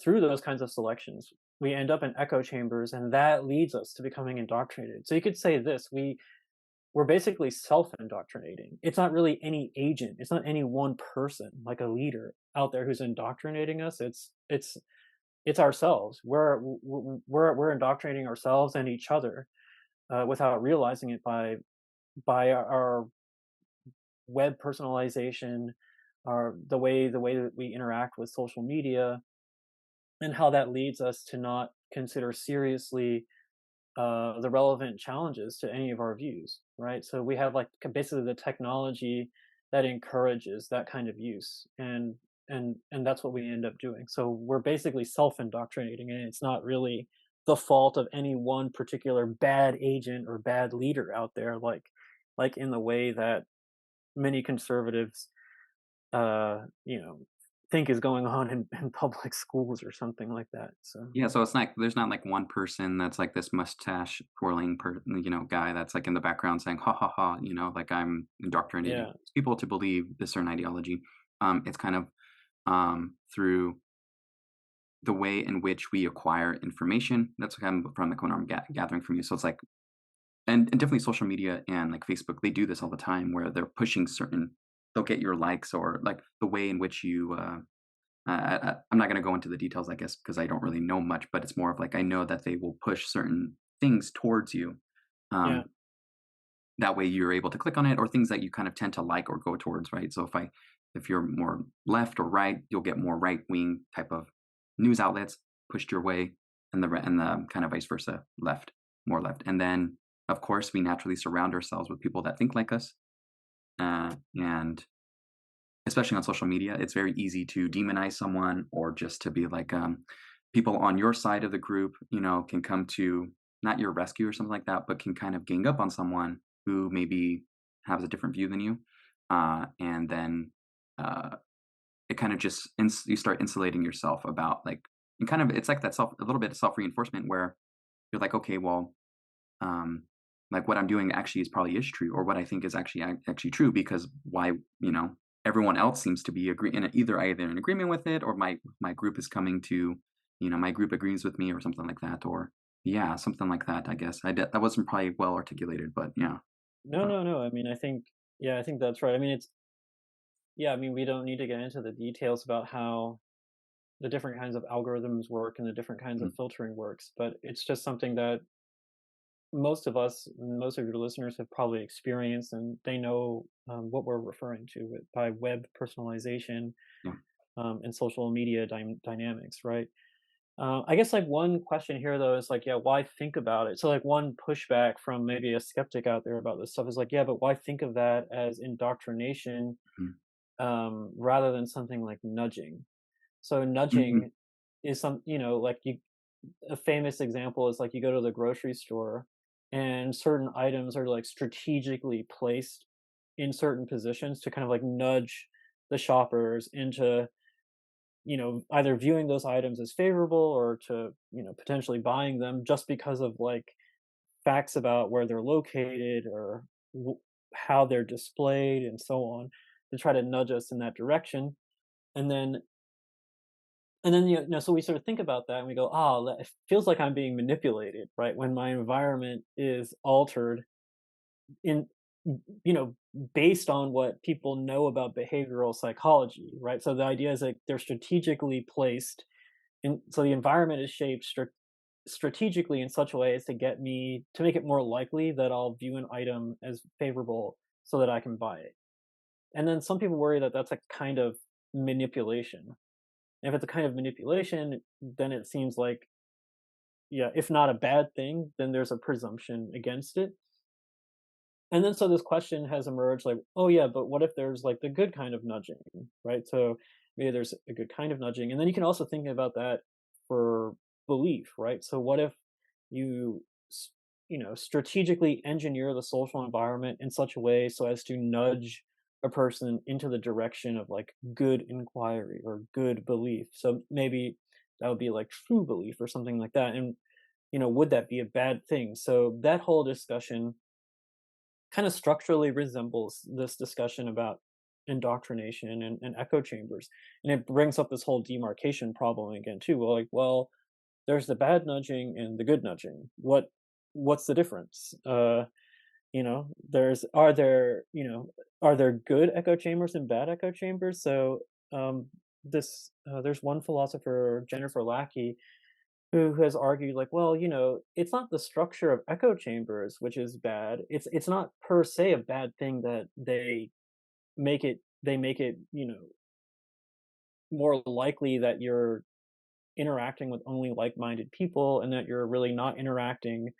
through those kinds of selections, we end up in echo chambers, and that leads us to becoming indoctrinated. So you could say this: we're basically self-indoctrinating. It's not really any agent. It's not any one person, like a leader out there who's indoctrinating us. It's ourselves. We're indoctrinating ourselves and each other without realizing it by our web personalization, our the way that we interact with social media, and how that leads us to not consider seriously the relevant challenges to any of our views, right? So we have like basically the technology that encourages that kind of use, and that's what we end up doing. So we're basically self-indoctrinating, and it's not really the fault of any one particular bad agent or bad leader out there, like in the way that many conservatives you know think is going on in public schools or something like that. So Yeah, so it's not there's not like one person that's like this mustache twirling guy that's like in the background saying ha ha ha, like I'm indoctrinating yeah, people to believe this certain ideology. It's kind of through the way in which we acquire information. That's kind of from the what I'm gathering from you. So it's like, and definitely social media and like Facebook, they do this all the time where they're pushing certain, they'll get your likes or like the way in which you I'm not going to go into the details, I guess, because I don't really know much, but it's more of like I know that they will push certain things towards you. yeah, Um, that way you're able to click on it, or things that you kind of tend to like or go towards, right? So if you're more left or right, you'll get more right wing type of news outlets pushed your way, and the kind of vice versa, more left. And then of course we naturally surround ourselves with people that think like us, and especially on social media, it's very easy to demonize someone or just to be like, people on your side of the group, can come to not your rescue or something like that, but can kind of gang up on someone who maybe has a different view than you. And then uh, it kind of just, you start insulating yourself about like, and kind of, it's like a little bit of self reinforcement where you're like, okay, well, um, like what I'm doing actually is probably is true, or what I think is actually true, because why, everyone else seems to be either in agreement with it, or my group is coming to, my group agrees with me or something like that, or yeah, something like that. I guess that wasn't probably well articulated, but yeah. no, Uh, no, no. I mean, I think that's right. I mean, yeah. I mean, we don't need to get into the details about how the different kinds of algorithms work and the different kinds mm, of filtering works, but it's just something that most of your listeners have probably experienced, and they know what we're referring to by web personalization yeah. and social media dynamics, right? I guess like one question here though is like, yeah, why think about it? So like one pushback from maybe a skeptic out there about this stuff is like, yeah, but why think of that as indoctrination Mm. rather than something like nudging? So Mhm. nudging is like a famous example is like you go to the grocery store and certain items are like strategically placed in certain positions to kind of like nudge the shoppers into either viewing those items as favorable or to potentially buying them just because of like facts about where they're located or how they're displayed and so on, to try to nudge us in that direction. And then so we sort of think about that and we go, "Oh, it feels like I'm being manipulated," right? When my environment is altered in based on what people know about behavioral psychology, right? So the idea is that they're strategically placed, and so the environment is shaped strategically in such a way as to get me to make it more likely that I'll view an item as favorable so that I can buy it. And then some people worry that that's a kind of manipulation. And if it's a kind of manipulation, then it seems like, yeah, if not a bad thing, then there's a presumption against it. And then so this question has emerged like, oh yeah, but what if there's like the good kind of nudging, right? So maybe there's a good kind of nudging. And then you can also think about that for belief, right? So what if you strategically engineer the social environment in such a way so as to nudge a person into the direction of like good inquiry or good belief. So maybe that would be like true belief or something like that. And would that be a bad thing? So that whole discussion kind of structurally resembles this discussion about indoctrination and echo chambers. And it brings up this whole demarcation problem again too. Well, like, well, there's the bad nudging and the good nudging. What's the difference? There's are there good echo chambers and bad echo chambers? So this there's one philosopher, Jennifer Lackey, who has argued like, well, it's not the structure of echo chambers which is bad. It's not per se a bad thing that they make it, more likely that you're interacting with only like-minded people and that you're really not interacting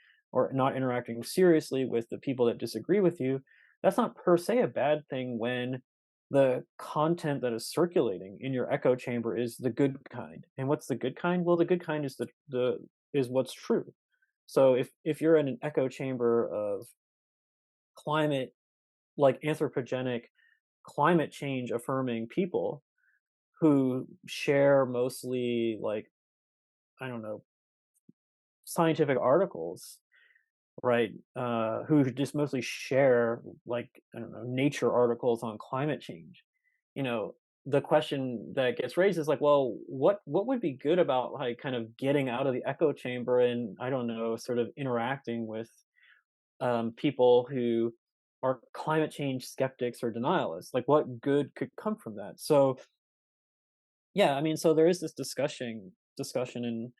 seriously with the people that disagree with you. That's not per se a bad thing when the content that is circulating in your echo chamber is the good kind. And what's the good kind? Well, the good kind is is what's true. So if you're in an echo chamber of climate, like anthropogenic climate change affirming people who share mostly, like, I don't know, scientific articles, right? Who just mostly share, like, I don't know, nature articles on climate change. You know, the question that gets raised is like, well, what would be good about like kind of getting out of the echo chamber and, I don't know, sort of interacting with people who are climate change skeptics or denialists? Like, what good could come from that? So yeah, I mean, so there is this discussion in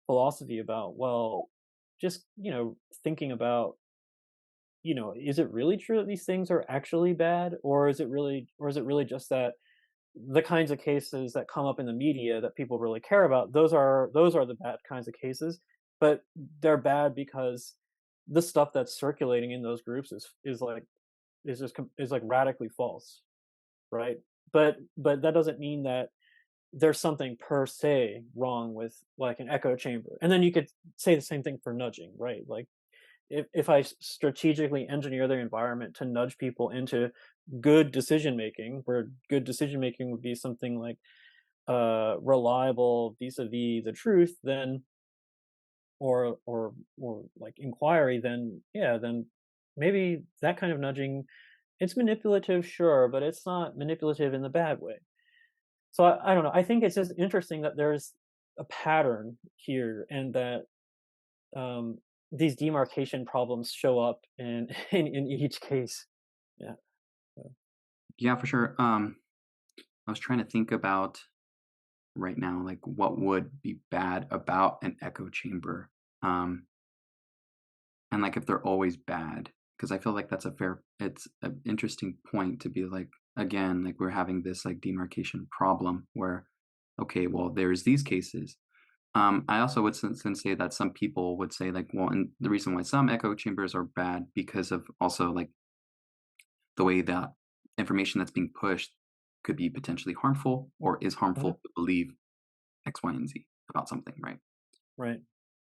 philosophy about, well, just, thinking about, is it really true that these things are actually bad, or is it really just that the kinds of cases that come up in the media that people really care about, those are the bad kinds of cases, but they're bad because the stuff that's circulating in those groups is like radically false, right? But that doesn't mean that there's something per se wrong with like an echo chamber. And then you could say the same thing for nudging, right? Like if I strategically engineer the environment to nudge people into good decision making, where good decision making would be something like reliable vis-a-vis the truth, then or like inquiry, then yeah, then maybe that kind of nudging, it's manipulative, sure, but it's not manipulative in the bad way. So I don't know. I think it's just interesting that there's a pattern here, and that um, these demarcation problems show up in in each case. Yeah. So, Yeah, for sure. I was trying to think about right now, like what would be bad about an echo chamber, um, and like if they're always bad, because I feel like it's an interesting point to be like, again, like we're having this like demarcation problem where, okay, well, there's these cases. I also would say that some people would say like, well, and the reason why some echo chambers are bad because of also like the way that information that's being pushed could be potentially harmful or is mhm, harmful to believe X, Y, and Z about something, right? right.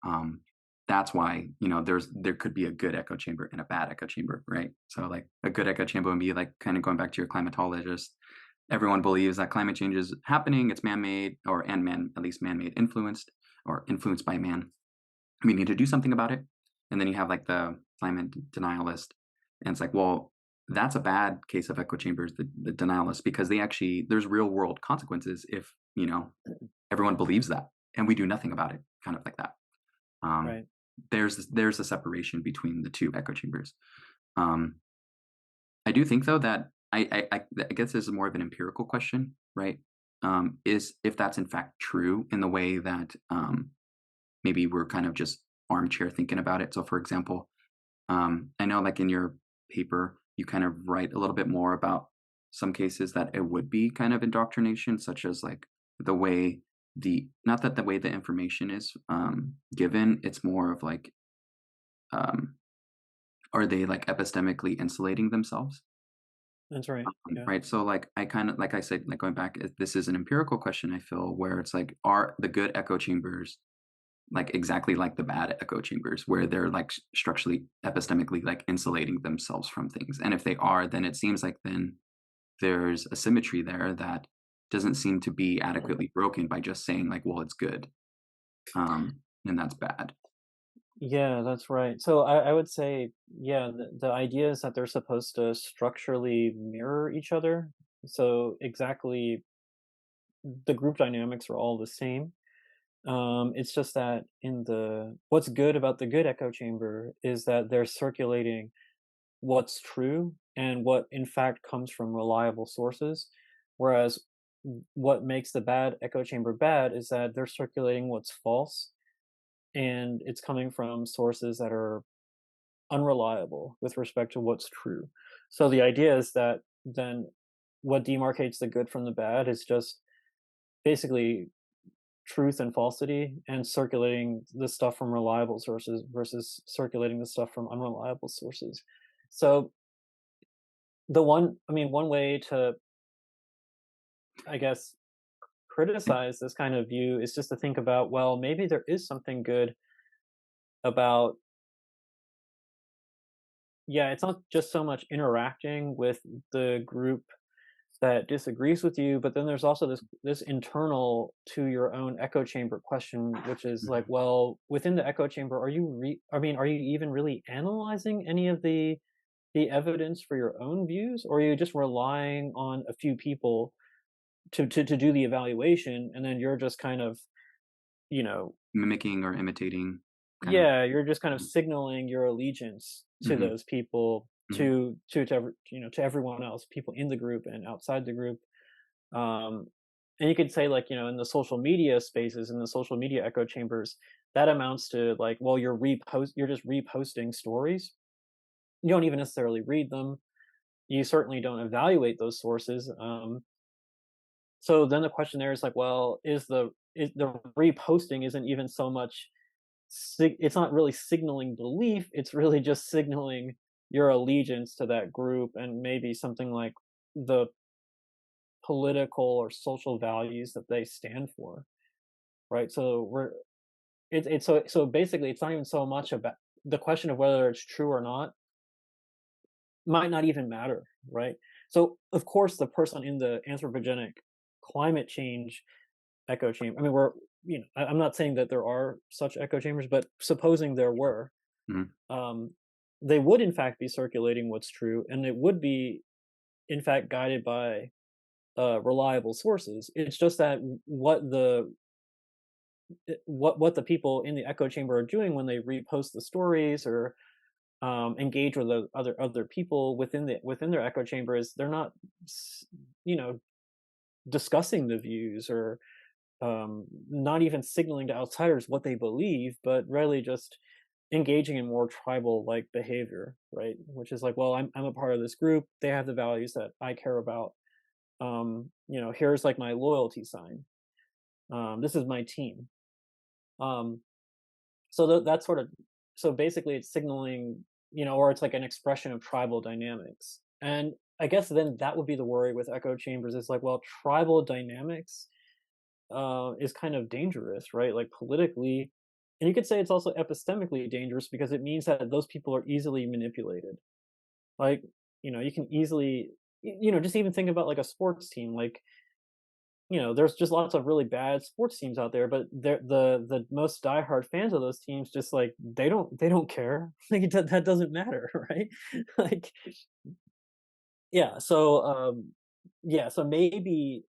Um, that's why there could be a good echo chamber and a bad echo chamber, right? So like a good echo chamber would be like kind of going back to your climatologist. Everyone believes that climate change is happening. It's man-made, at least man-made, influenced or influenced by man. We need to do something about it. And then you have like the climate denialist, and it's like, well, that's a bad case of echo chambers, the denialists, because they actually there's real world consequences if everyone believes that and we do nothing about it, kind of like that. Um, Right. there's a separation between the two echo chambers. Um, I do think though that I guess this is more of an empirical question, right? Is if that's in fact true in the way that maybe we're kind of just armchair thinking about it. So, for example, I know like in your paper, you kind of write a little bit more about some cases that it would be kind of indoctrination, such as like the way the not that the way the information is given, it's more of like um, are they like epistemically insulating themselves? That's right. Yeah. Right. So like I kind of like I said, like going back, this is an empirical question, I feel, where it's like, are the good echo chambers like exactly like the bad echo chambers where they're like structurally epistemically like insulating themselves from things? And if they are, then it seems like then there's a symmetry there that doesn't seem to be adequately broken by just saying like, well, it's good, and that's bad. Yeah, that's right. So I would say, yeah, the idea is that they're supposed to structurally mirror each other. So exactly the group dynamics are all the same. It's just that in the what's good about the good echo chamber is that they're circulating what's true and what in fact comes from reliable sources. Whereas what makes the bad echo chamber bad is that they're circulating what's false and it's coming from sources that are unreliable with respect to what's true. So the idea is that then what demarcates the good from the bad is just basically truth and falsity and circulating the stuff from reliable sources versus circulating the stuff from unreliable sources. So one way to, I guess, criticize this kind of view is just to think about, well, maybe there is something good about, yeah, it's not just so much interacting with the group that disagrees with you, but then there's also this internal to your own echo chamber question, which is like, Mhm. well, within the echo chamber, are you even really analyzing any of the evidence for your own views, or are you just relying on a few people to do the evaluation, and then you're just kind of, you know, Mimicking or imitating, kind of. yeah, you're just kind of signaling your allegiance to Hmm. those people, Hmm. to everyone else, people in the group and outside the group. Um, and you could say, like, in the social media spaces, in the social media echo chambers, that amounts to like, well, you're just reposting stories. You don't even necessarily read them. You certainly don't evaluate those sources. So then the question there is like, well, is the reposting isn't even so much it's not really signaling belief, it's really just signaling your allegiance to that group and maybe something like the political or social values that they stand for, right? So so basically it's not even so much about the question of whether it's true or not might not even matter, right? So of course the person in the anthropogenic climate change echo chamber, I mean, I'm not saying that there are such echo chambers, but supposing there were, Hmm. um, they would in fact be circulating what's true, and it would be in fact guided by reliable sources. It's just that what the people in the echo chamber are doing when they repost the stories or engage with the other people within their echo chamber is they're not s- you know discussing the views or not even signaling to outsiders what they believe, but really just engaging in more tribal like behavior, right? Which is like, well, I'm a part of this group. They have the values that I care about. Here's like my loyalty sign. This is my team. Um, that's sort of so basically it's signaling, or it's like an expression of tribal dynamics. And I guess then that would be the worry with echo chambers is like, well, tribal dynamics is kind of dangerous, right? Like politically, and you could say it's also epistemically dangerous because it means that those people are easily manipulated. Like, you can easily, just even think about like a sports team. Like, there's just lots of really bad sports teams out there, but the most diehard fans of those teams just like they don't care. Like that doesn't matter, right? Like Yeah, so, yeah, so maybe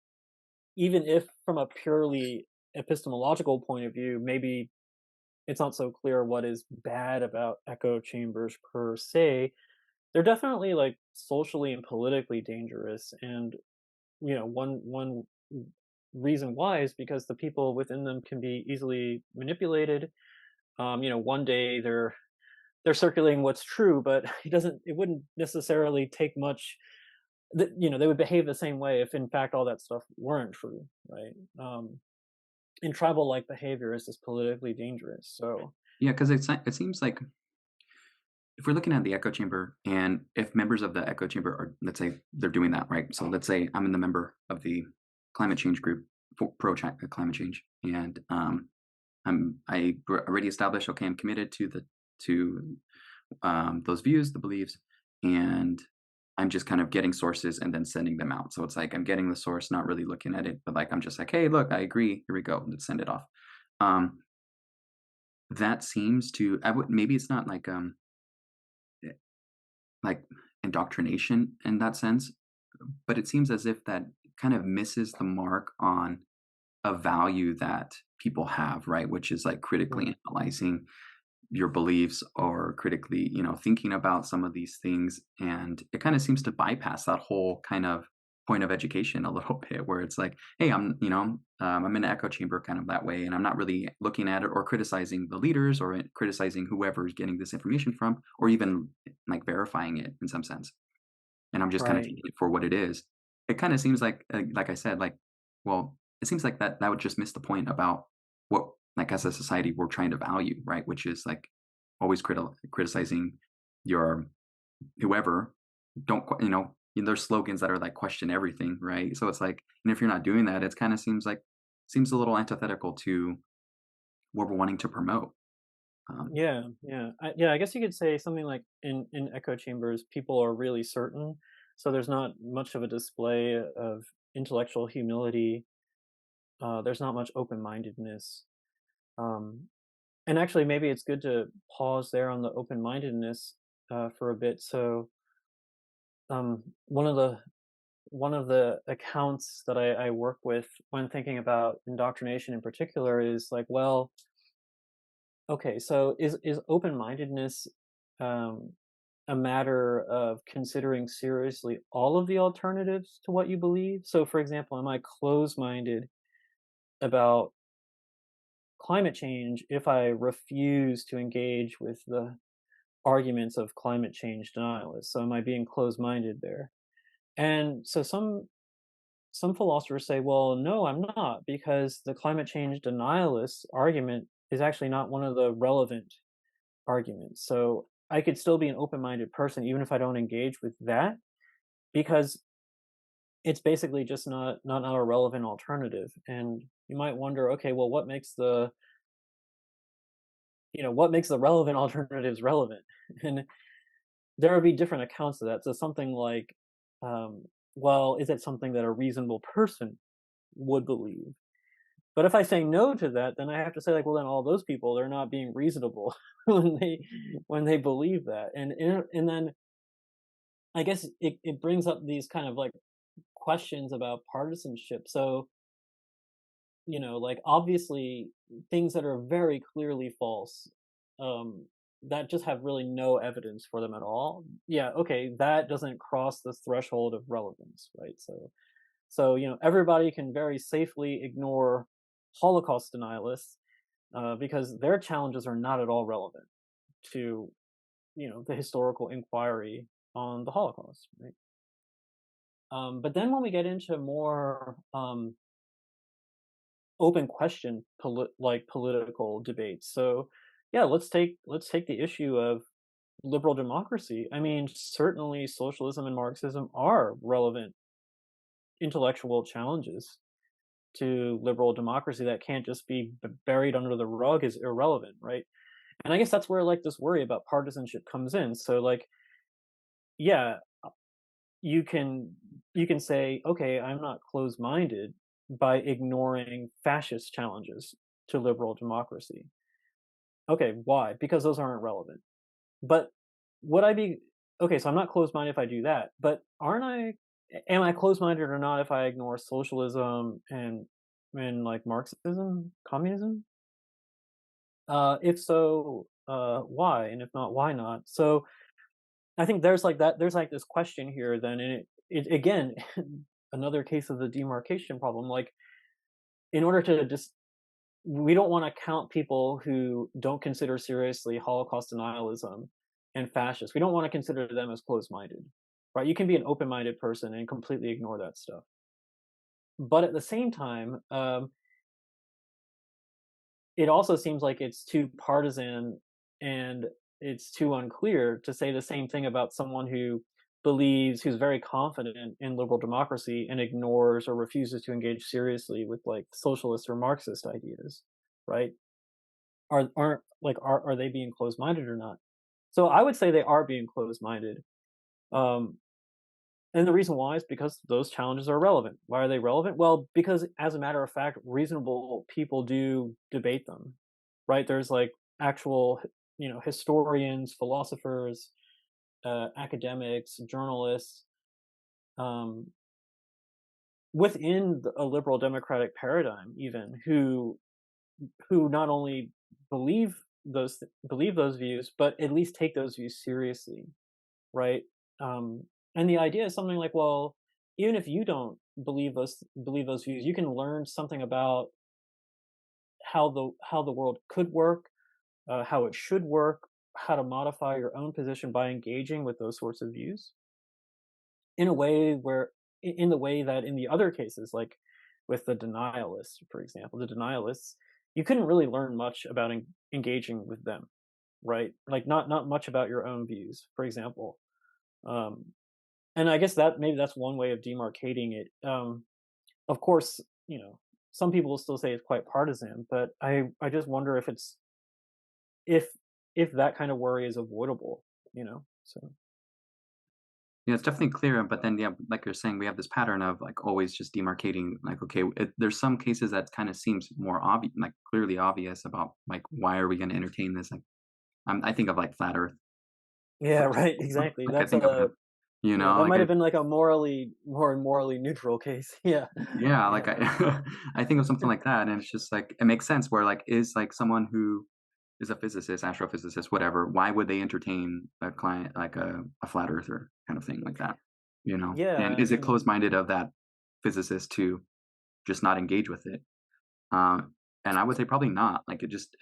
even if from a purely epistemological point of view, maybe it's not so clear what is bad about echo chambers per se. They're definitely like socially and politically dangerous, and one reason why is because the people within them can be easily manipulated. One day they're circulating what's true, but it wouldn't necessarily take much. They would behave the same way if in fact all that stuff weren't true, right? And tribal like behavior is just politically dangerous. So Yeah, because it seems like if we're looking at the echo chamber, and if members of the echo chamber are, let's say, they're doing that, right? So let's say I'm in the member of the climate change group for climate change, and already established. Okay, I'm committed to those views, the beliefs, and I'm just kind of getting sources and then sending them out. So it's like I'm getting the source, not really looking at it, but like I'm just like, hey, look, I agree. Here we go. Let's send it off. Um, that seems to. I would maybe it's not eh, like indoctrination in that sense, but it seems as if that kind of misses the mark on a value that people have, right? Which is like critically right, analyzing your beliefs or critically, thinking about some of these things. And it kind of seems to bypass that whole kind of point of education a little bit, where it's like, hey, I'm in an echo chamber kind of that way. And I'm not really looking at it or criticizing the leaders or criticizing whoever's getting this information from, or even like verifying it in some sense. And I'm just kind of right. taking it for what it is. It kind of seems like I said, well, it seems like that would just miss the point about what, like, as a society, we're trying to value, right? Which is like always criticizing your whoever. Don't there's slogans that are like question everything, right? So it's like, and if you're not doing that, it's kind of seems a little antithetical to what we're wanting to promote. Um, Yeah, yeah, I guess you could say something like in echo chambers, people are really certain, so there's not much of a display of intellectual humility. There's not much open-mindedness. Um, and actually, maybe it's good to pause there on the open-mindedness for a bit. So, um, one of the one of the accounts that I work with when thinking about indoctrination in particular is like, well, okay, so is open-mindedness um, a matter of considering seriously all of the alternatives to what you believe? So, for example, am I closed-minded about climate change if I refuse to engage with the arguments of climate change denialists? So, am I being closed-minded there? And so, some philosophers say, well, no, I'm not, because the climate change denialist argument is actually not one of the relevant arguments. So I could still be an open-minded person even if I don't engage with that, because it's basically just not a relevant alternative. And you might wonder, okay, well, what makes the relevant alternatives relevant? And there would be different accounts of that. So something like, um, well, is it something that a reasonable person would believe? But if I say no to that, then I have to say like, well, then all those people, they're not being reasonable when they believe that. And then I guess it brings up these kind of like questions about partisanship. So, like obviously things that are very clearly false, um, that just have really no evidence for them at all. Yeah, okay, that doesn't cross the threshold of relevance, right? So everybody can very safely ignore Holocaust denialists because their challenges are not at all relevant to the historical inquiry on the Holocaust, right? But then when we get into more open question, like political debates, so yeah, let's take the issue of liberal democracy. I mean, certainly socialism and Marxism are relevant intellectual challenges to liberal democracy that can't just be buried under the rug as irrelevant, right? And I guess that's where like this worry about partisanship comes in. So like, yeah, you can you can say, okay, I'm not closed-minded by ignoring fascist challenges to liberal democracy. Okay, why? Because those aren't relevant. But would I be okay, so I'm not closed-minded if I do that, but aren't I am I closed-minded or not if I ignore socialism and like Marxism, communism? If so, why? And if not, why not? So I think there's like this question here then, and it again, another case of the demarcation problem. Like, in order to just we don't want to count people who don't consider seriously Holocaust denialism and fascists. We don't want to consider them as closed-minded, right? You can be an open-minded person and completely ignore that stuff. But at the same time, it also seems like it's too partisan and it's too unclear to say the same thing about someone who's very confident in liberal democracy and ignores or refuses to engage seriously with like socialist or Marxist ideas, right? Are they being closed-minded or not? So I would say they are being closed-minded. Um, and the reason why is because those challenges are relevant. Why are they relevant? Well, because as a matter of fact, reasonable people do debate them, right? There's like actual, historians, philosophers, academics, journalists, um, within a liberal democratic paradigm, even who not only believe believe those views, but at least take those views seriously, right? Um, and the idea is something like, well, even if you don't believe those views, you can learn something about how the world could work, how it should work, how to modify your own position by engaging with those sorts of views in a way in the way that in the other cases, like with the denialists, for example, the denialists, you couldn't really learn much about engaging with them, right? Like not much about your own views, for example. Um, and I guess that maybe that's one way of demarcating it. Of course, some people will still say it's quite partisan, but I just wonder if if that kind of worry is avoidable, So Yeah, it's definitely clear, but then, yeah, like you're saying, we have this pattern of like always just demarcating. Like, okay, there's some cases that kind of seems more obvious, like clearly obvious about like why are we going to entertain this? Like, I think of like flat Earth, yeah, for right, example. exactly. Like, I That's think of a Yeah, that like might have been like a more morally neutral case. Yeah, yeah, yeah, like I, I think of something like that, and it's just like it makes sense. Where like is like someone who is a physicist, astrophysicist, whatever. Why would they entertain a client like a flat earther kind of thing like that? And yeah, is it closed-minded of that physicist to just not engage with it? Um, and I would say probably not. Like just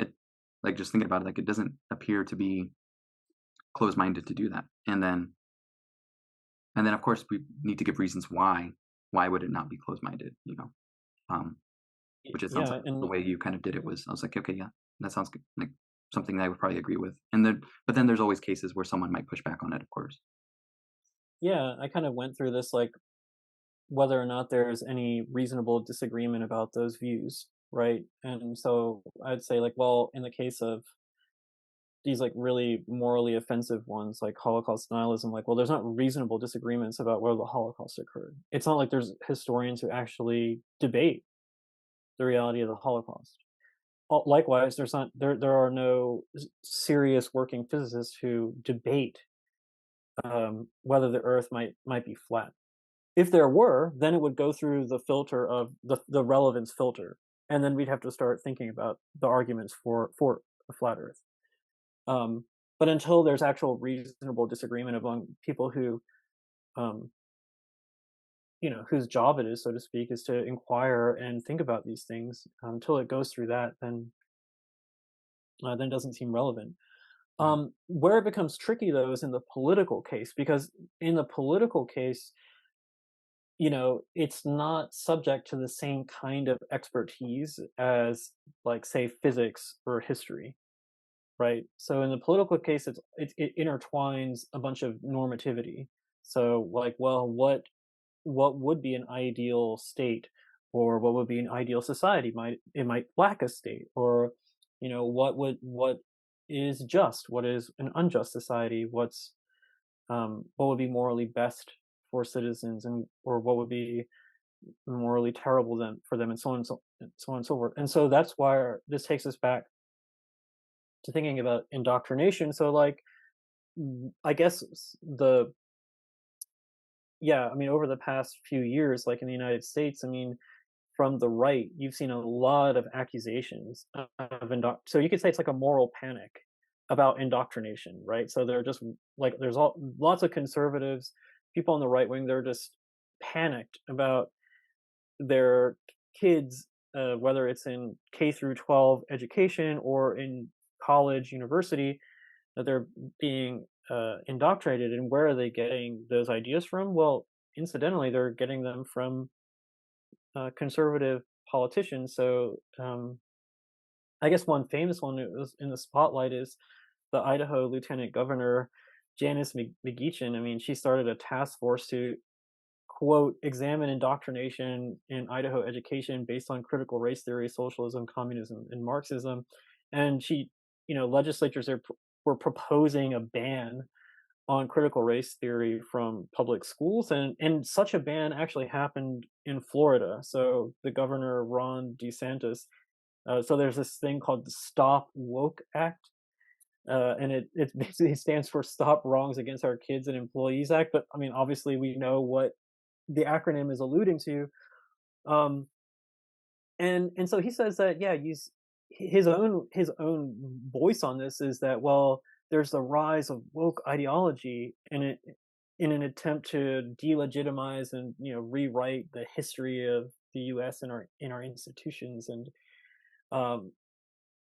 thinking about it, like it doesn't appear to be closed-minded to do that. And then of course we need to give reasons why. Why would it not be closed-minded? Um, which it sounds yeah, like the and way you kind of did it was. I was like, okay, yeah, that sounds good. Like something that I would probably agree with. But then there's always cases where someone might push back on it, of course. yeah, I kind of went through this like whether or not there's any reasonable disagreement about those views, right? And so I'd say like, well, in the case of these like really morally offensive ones like Holocaust denialism, like, well, there's not reasonable disagreements about whether the Holocaust occurred. It's not like there's historians who actually debate the reality of the Holocaust. Likewise, there are no serious working physicists who debate whether the Earth might be flat. If there were, then it would go through the filter of the relevance filter, and then we'd have to start thinking about the arguments for a flat Earth. Um, but until there's actual reasonable disagreement among people um, whose job it is, so to speak, is to inquire and think about these things, until it goes through that, then it doesn't seem relevant. Yeah. Where it becomes tricky though is in the political case, because in the political case, it's not subject to the same kind of expertise as, like, say, physics or history, right? So in the political case, it intertwines a bunch of normativity. So, like, well, what would be an ideal state, or what would be an ideal society? It might lack a state, or what is just, what is an unjust society, what would be morally best for citizens, and or what would be morally terrible for them, and so on and so forth. And so that's why this takes us back to thinking about indoctrination. So, like, I guess the yeah, I mean, over the past few years, like in the United States, I mean, from the right, you've seen a lot of accusations of so you could say it's like a moral panic about indoctrination, right? So they're just like there's lots of conservatives, people on the right wing, they're just panicked about their kids, whether it's in K through 12 education or in college, university, that they're being indoctrinated. And where are they getting those ideas from? Well, incidentally, they're getting them from conservative politicians. So I guess one famous one that was in the spotlight is the Idaho Lieutenant Governor Janice McGeachin. I mean, she started a task force to quote examine indoctrination in Idaho education based on critical race theory, socialism, communism, and Marxism. And she, legislatures were proposing a ban on critical race theory from public schools, and such a ban actually happened in Florida. So the governor Ron DeSantis. So there's this thing called the Stop Woke Act, and it basically stands for Stop Wrongs Against Our Kids and Employees Act. But I mean, obviously, we know what the acronym is alluding to. Um, and so he says that yeah, his own voice on this is that well, there's the rise of woke ideology in an attempt to delegitimize and rewrite the history of the U.S. in our institutions, and um,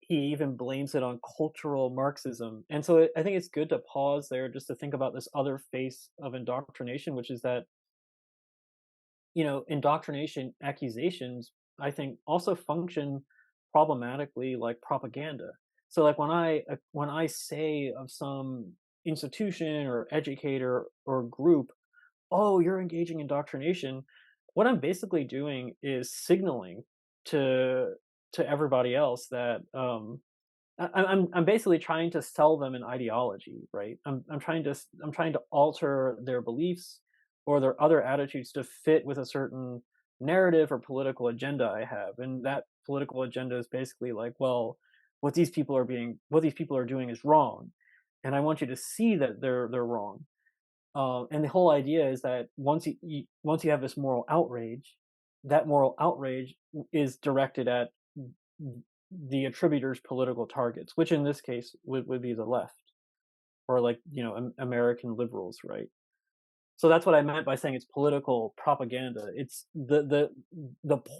he even blames it on cultural Marxism. And so I think it's good to pause there just to think about this other face of indoctrination, which is that indoctrination accusations, I think, also function problematically like propaganda. So, like when I say of some institution or educator or group, "Oh, you're engaging in indoctrination," what I'm basically doing is signaling to everybody else that I'm basically trying to sell them an ideology, right? I'm trying to alter their beliefs or their other attitudes to fit with a certain narrative or political agenda I have, and that political agenda is basically like, well, what these people are doing is wrong, and I want you to see that they're wrong. And the whole idea is that once you have this moral outrage, that moral outrage is directed at the attributor's political targets, which in this case would be the left or like American liberals, right? So that's what I meant by saying it's political propaganda. It's the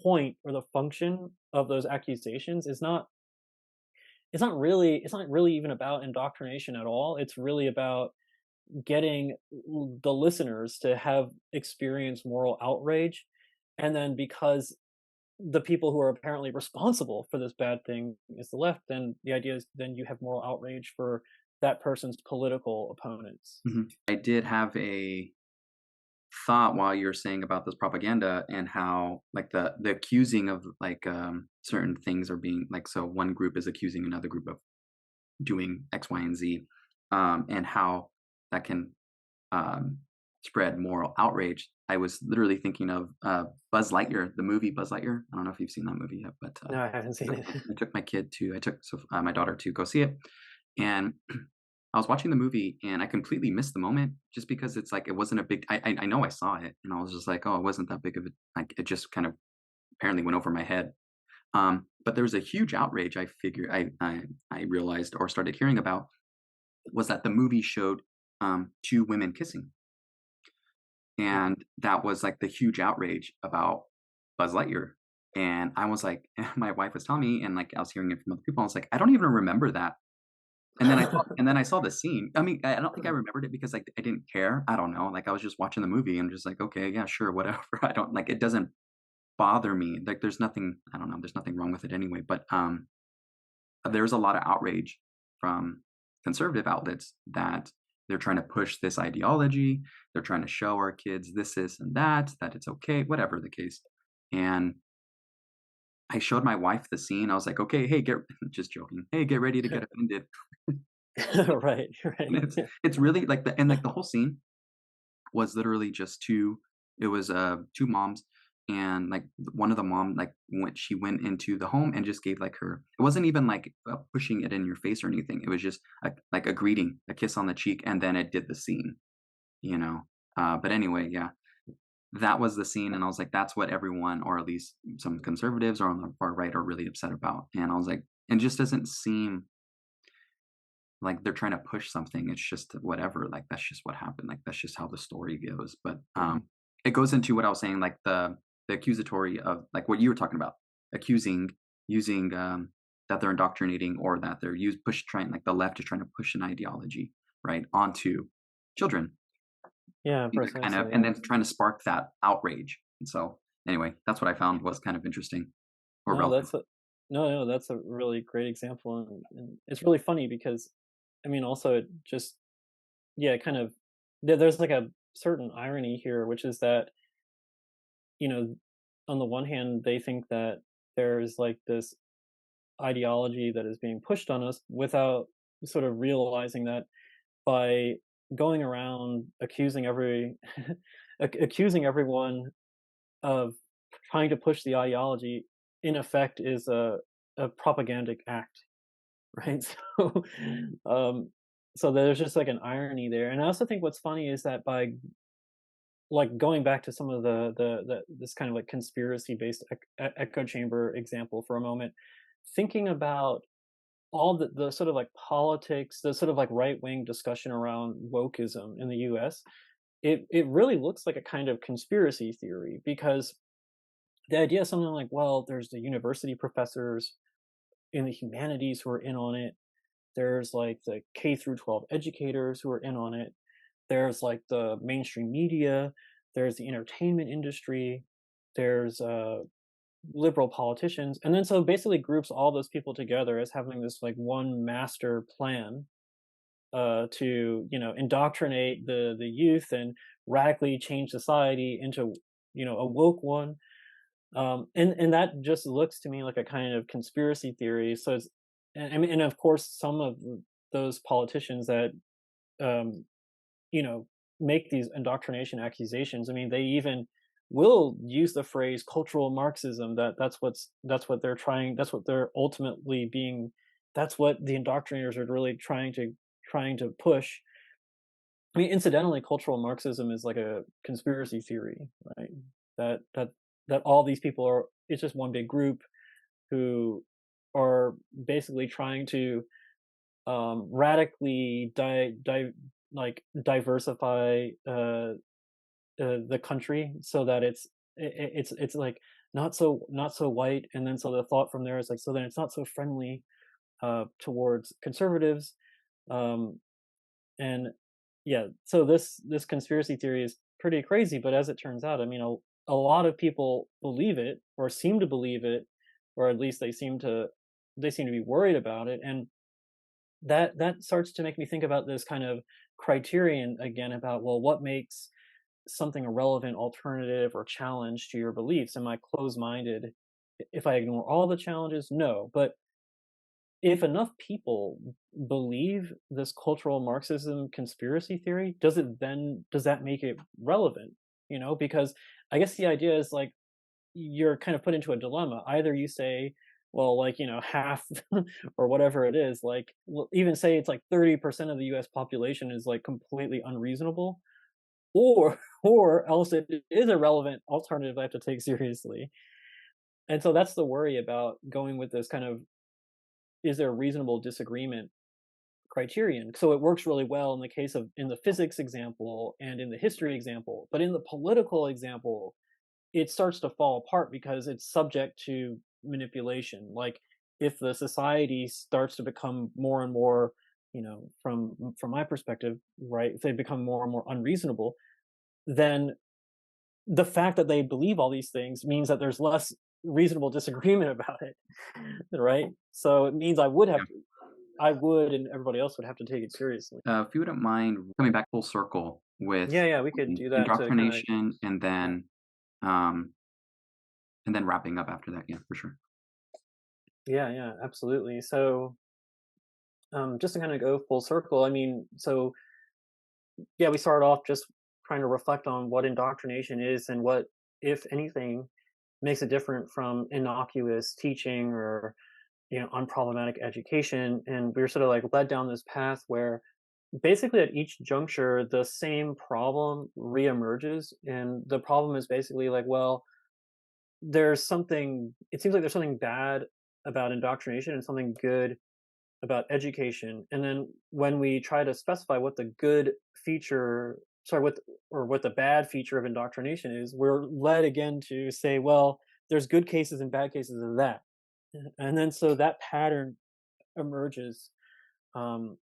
point or the function of those accusations is not it's not really even about indoctrination at all. It's really about getting the listeners to have experienced moral outrage, and then because the people who are apparently responsible for this bad thing is the left, then the idea is then you have moral outrage for that person's political opponents. I did have a thought while you're saying about this propaganda and how like the accusing of like certain things are being like, so one group is accusing another group of doing X, Y, and Z, and how that can um, spread moral outrage. I was literally thinking of Buzz Lightyear, the movie Buzz Lightyear. I don't know if you've seen that movie yet, but No, I haven't seen it. I took my kid to, I took my daughter to go see it, and I was watching the movie and I completely missed the moment just because it's like it wasn't a big. I know I saw it and I was just like, oh, it wasn't that big of a. Like it just kind of apparently went over my head. But there was a huge outrage. I realized or started hearing about was that the movie showed two women kissing, and that was like the huge outrage about Buzz Lightyear. And I was like, my wife was telling me, and like I was hearing it from other people. I was like, I don't even remember that. And then I saw the scene. I mean, I don't think I remembered it because like I didn't care. I don't know. Like I was just watching the movie and just like, okay, yeah, sure, whatever. I don't like it doesn't bother me. Like there's nothing, I don't know, there's nothing wrong with it anyway. But there's a lot of outrage from conservative outlets that they're trying to push this ideology. They're trying to show our kids this, and that it's okay, whatever the case. And I showed my wife the scene. I was like, okay, hey, get just joking. Hey, get ready to get offended. Right, And right. it's really like the and like the whole scene was literally just two. It was two moms. and like one of the mom like she went into the home and just gave like her, it wasn't even like pushing it in your face or anything, it was just like a greeting, a kiss on the cheek, and then it did the scene, you know. But anyway, yeah, that was the scene, and I was like, that's what everyone, or at least some conservatives or on the far right, are really upset about. And I was like, it just doesn't seem like they're trying to push something. It's just whatever, like that's just what happened, like that's just how the story goes. But it goes into what I was saying, like the accusatory of like what you were talking about, accusing, using that they're indoctrinating, or that they're trying, like the left is trying to push an ideology right onto children, Yeah, kind of, precisely. and Yeah. then trying to spark that outrage. And so anyway, that's what I found was kind of interesting or No, relevant. that's a no, that's a really great example, and it's really funny because, I mean, also it just yeah, kind of there's like a certain irony here, which is that you know, on the one hand, they think that there's like this ideology that is being pushed on us without sort of realizing that by going around accusing accusing everyone of trying to push the ideology, in effect, is a propagandic act, right? So, um, so there's just like an irony there, and I also think what's funny is that by like going back to some of the this kind of like conspiracy based echo chamber example for a moment, thinking about all the sort of like politics, the sort of like right wing discussion around wokeism in the U.S. It really looks like a kind of conspiracy theory because the idea is something like, well, there's the university professors in the humanities who are in on it. There's like the K through 12 educators who are in on it. There's like the mainstream media. There's the entertainment industry. There's liberal politicians, and then so basically groups all those people together as having this like one master plan to indoctrinate the youth and radically change society into a woke one. And that just looks to me like a kind of conspiracy theory. So it's, and I mean, and of course, some of those politicians that um, you know make these indoctrination accusations. I mean, they even will use the phrase cultural Marxism. That's what they're trying. That's what they're ultimately being. That's what the indoctrinators are really trying to push. I mean, incidentally, cultural Marxism is like a conspiracy theory, right? That that that all these people are. It's just one big group who are basically trying to radically like diversify the country so that it's like not so white, and then so the thought from there is like so then it's not so friendly towards conservatives. um and yeah, so this conspiracy theory is pretty crazy, but as it turns out, I mean, a lot of people believe it or seem to believe it, or at least they seem to be worried about it. And that starts to make me think about this kind of criterion again about, well, what makes something a relevant alternative or challenge to your beliefs? Am I closed-minded if I ignore all the challenges? No. But if enough people believe this cultural Marxism conspiracy theory, does that make it relevant? Because I guess the idea is like you're kind of put into a dilemma. Either you say, well, like, half or whatever it is, like, well, even say it's like 30% of the US population is like completely unreasonable, or or else it is a relevant alternative I have to take seriously. And so that's the worry about going with this kind of, is there a reasonable disagreement criterion? So it works really well in the case of in the physics example and in the history example, but in the political example, it starts to fall apart because it's subject to manipulation. Like if the society starts to become more and more, from my perspective, right, if they become more and more unreasonable, then the fact that they believe all these things means that there's less reasonable disagreement about it, right? So it means I would, and everybody else would have to take it seriously. If you wouldn't mind coming back full circle with Yeah, yeah, we could do that to kind of, indoctrination, um, and then wrapping up after that. Yeah, for sure. yeah, yeah, absolutely. So, just to kind of go full circle, I mean, so yeah, we started off just trying to reflect on what indoctrination is and what, if anything, makes it different from innocuous teaching or unproblematic education. And we were sort of like led down this path where basically at each juncture the same problem reemerges, and the problem is basically like, well, it seems like there's something bad about indoctrination and something good about education. And then when we try to specify what the good feature, sorry, what the bad feature of indoctrination is, we're led again to say, well, there's good cases and bad cases of that. And then so that pattern emerges, um,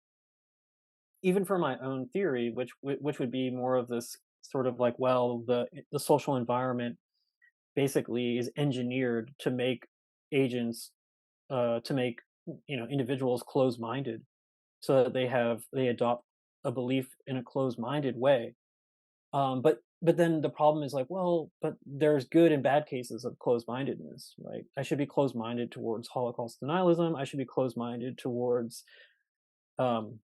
even for my own theory, which would be more of this sort of like, well, the social environment basically is engineered to make agents, to make individuals closed-minded, so that they adopt a belief in a closed-minded way. But then the problem is like, well, but there's good and bad cases of closed-mindedness, right? I should be closed-minded towards Holocaust denialism. I should be closed-minded towards, um,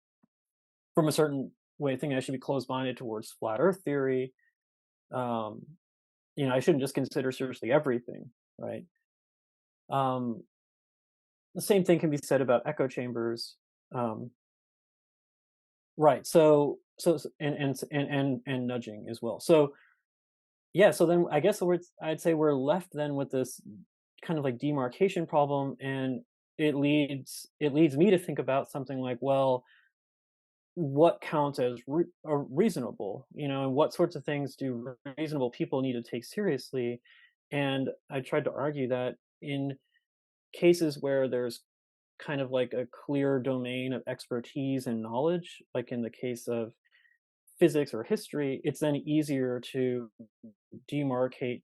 from a certain way of thinking, I should be closed-minded towards flat Earth theory. Um, I shouldn't just consider seriously everything, right? Um, the same thing can be said about echo chambers. Um, right. And nudging as well. So yeah, so then I guess I'd say we're left then with this kind of like demarcation problem, and it leads me to think about something like, well, what counts as reasonable, and what sorts of things do reasonable people need to take seriously? And I tried to argue that in cases where there's kind of like a clear domain of expertise and knowledge, like in the case of physics or history, it's then easier to demarcate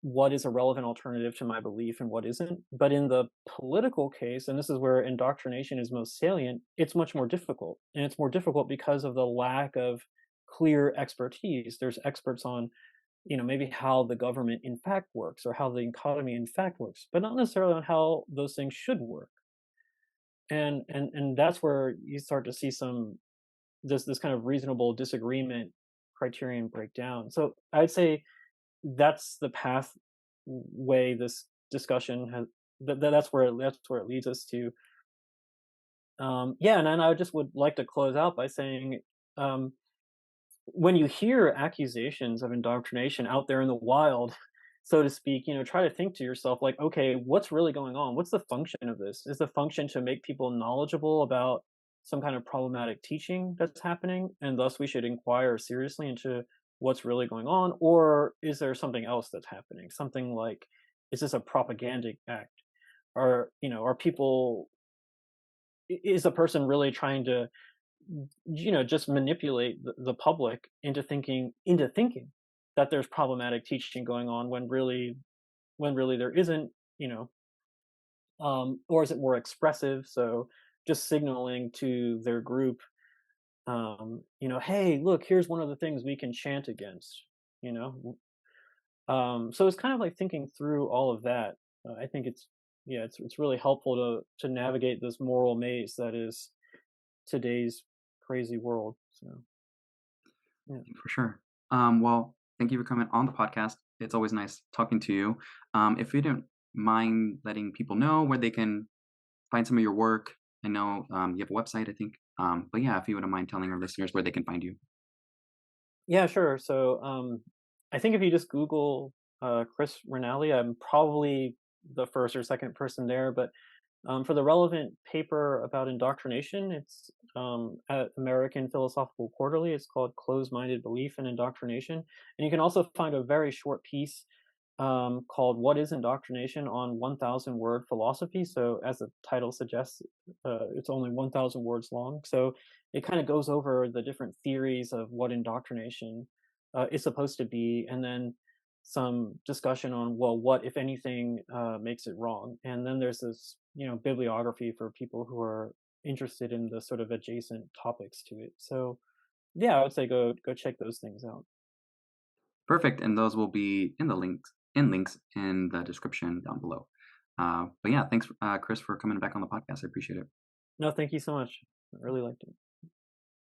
what is a relevant alternative to my belief and what isn't. But in the political case, and this is where indoctrination is most salient, it's much more difficult. And it's more difficult because of the lack of clear expertise. There's experts on, maybe how the government in fact works or how the economy in fact works, but not necessarily on how those things should work. And that's where you start to see this kind of reasonable disagreement criterion break down. So I'd say that's the path way this discussion has. That's where it leads us to. Yeah, and then I just would like to close out by saying, um, when you hear accusations of indoctrination out there in the wild, so to speak, try to think to yourself, like, okay, what's really going on? What's the function of this? Is the function to make people knowledgeable about some kind of problematic teaching that's happening, and thus we should inquire seriously into what's really going on? Or is there something else that's happening? Something like, is this a propagandic act? Or, are people, is a person really trying to just manipulate the public into thinking that there's problematic teaching going on when really there isn't, or is it more expressive, so just signaling to their group, hey, look, here's one of the things we can chant against, you know so it's kind of like thinking through all of that. I think it's really helpful to navigate this moral maze that is today's crazy world. So yeah. For sure. Well, thank you for coming on the podcast. It's always nice talking to you. If you don't mind letting people know where they can find some of your work, I know you have a website, I think. But yeah, if you wouldn't mind telling our listeners where they can find you. Yeah, sure. So, I think if you just Google Chris Renalli, I'm probably the first or second person there. But for the relevant paper about indoctrination, it's at American Philosophical Quarterly. It's called "Closed-Minded Belief and Indoctrination," and you can also find a very short piece called "What is Indoctrination" on 1,000 word philosophy. So, as the title suggests, it's only 1,000 words long. So, it kind of goes over the different theories of what indoctrination is supposed to be, and then some discussion on, well, what, if anything, makes it wrong. And then there's this, bibliography for people who are interested in the sort of adjacent topics to it. So, yeah, I would say go check those things out. Perfect. And those will be in the links in the description down below. But yeah, thanks, Chris, for coming back on the podcast. I appreciate it. No, thank you so much. I really liked it.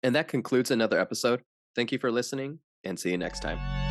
And that concludes another episode. Thank you for listening, and see you next time.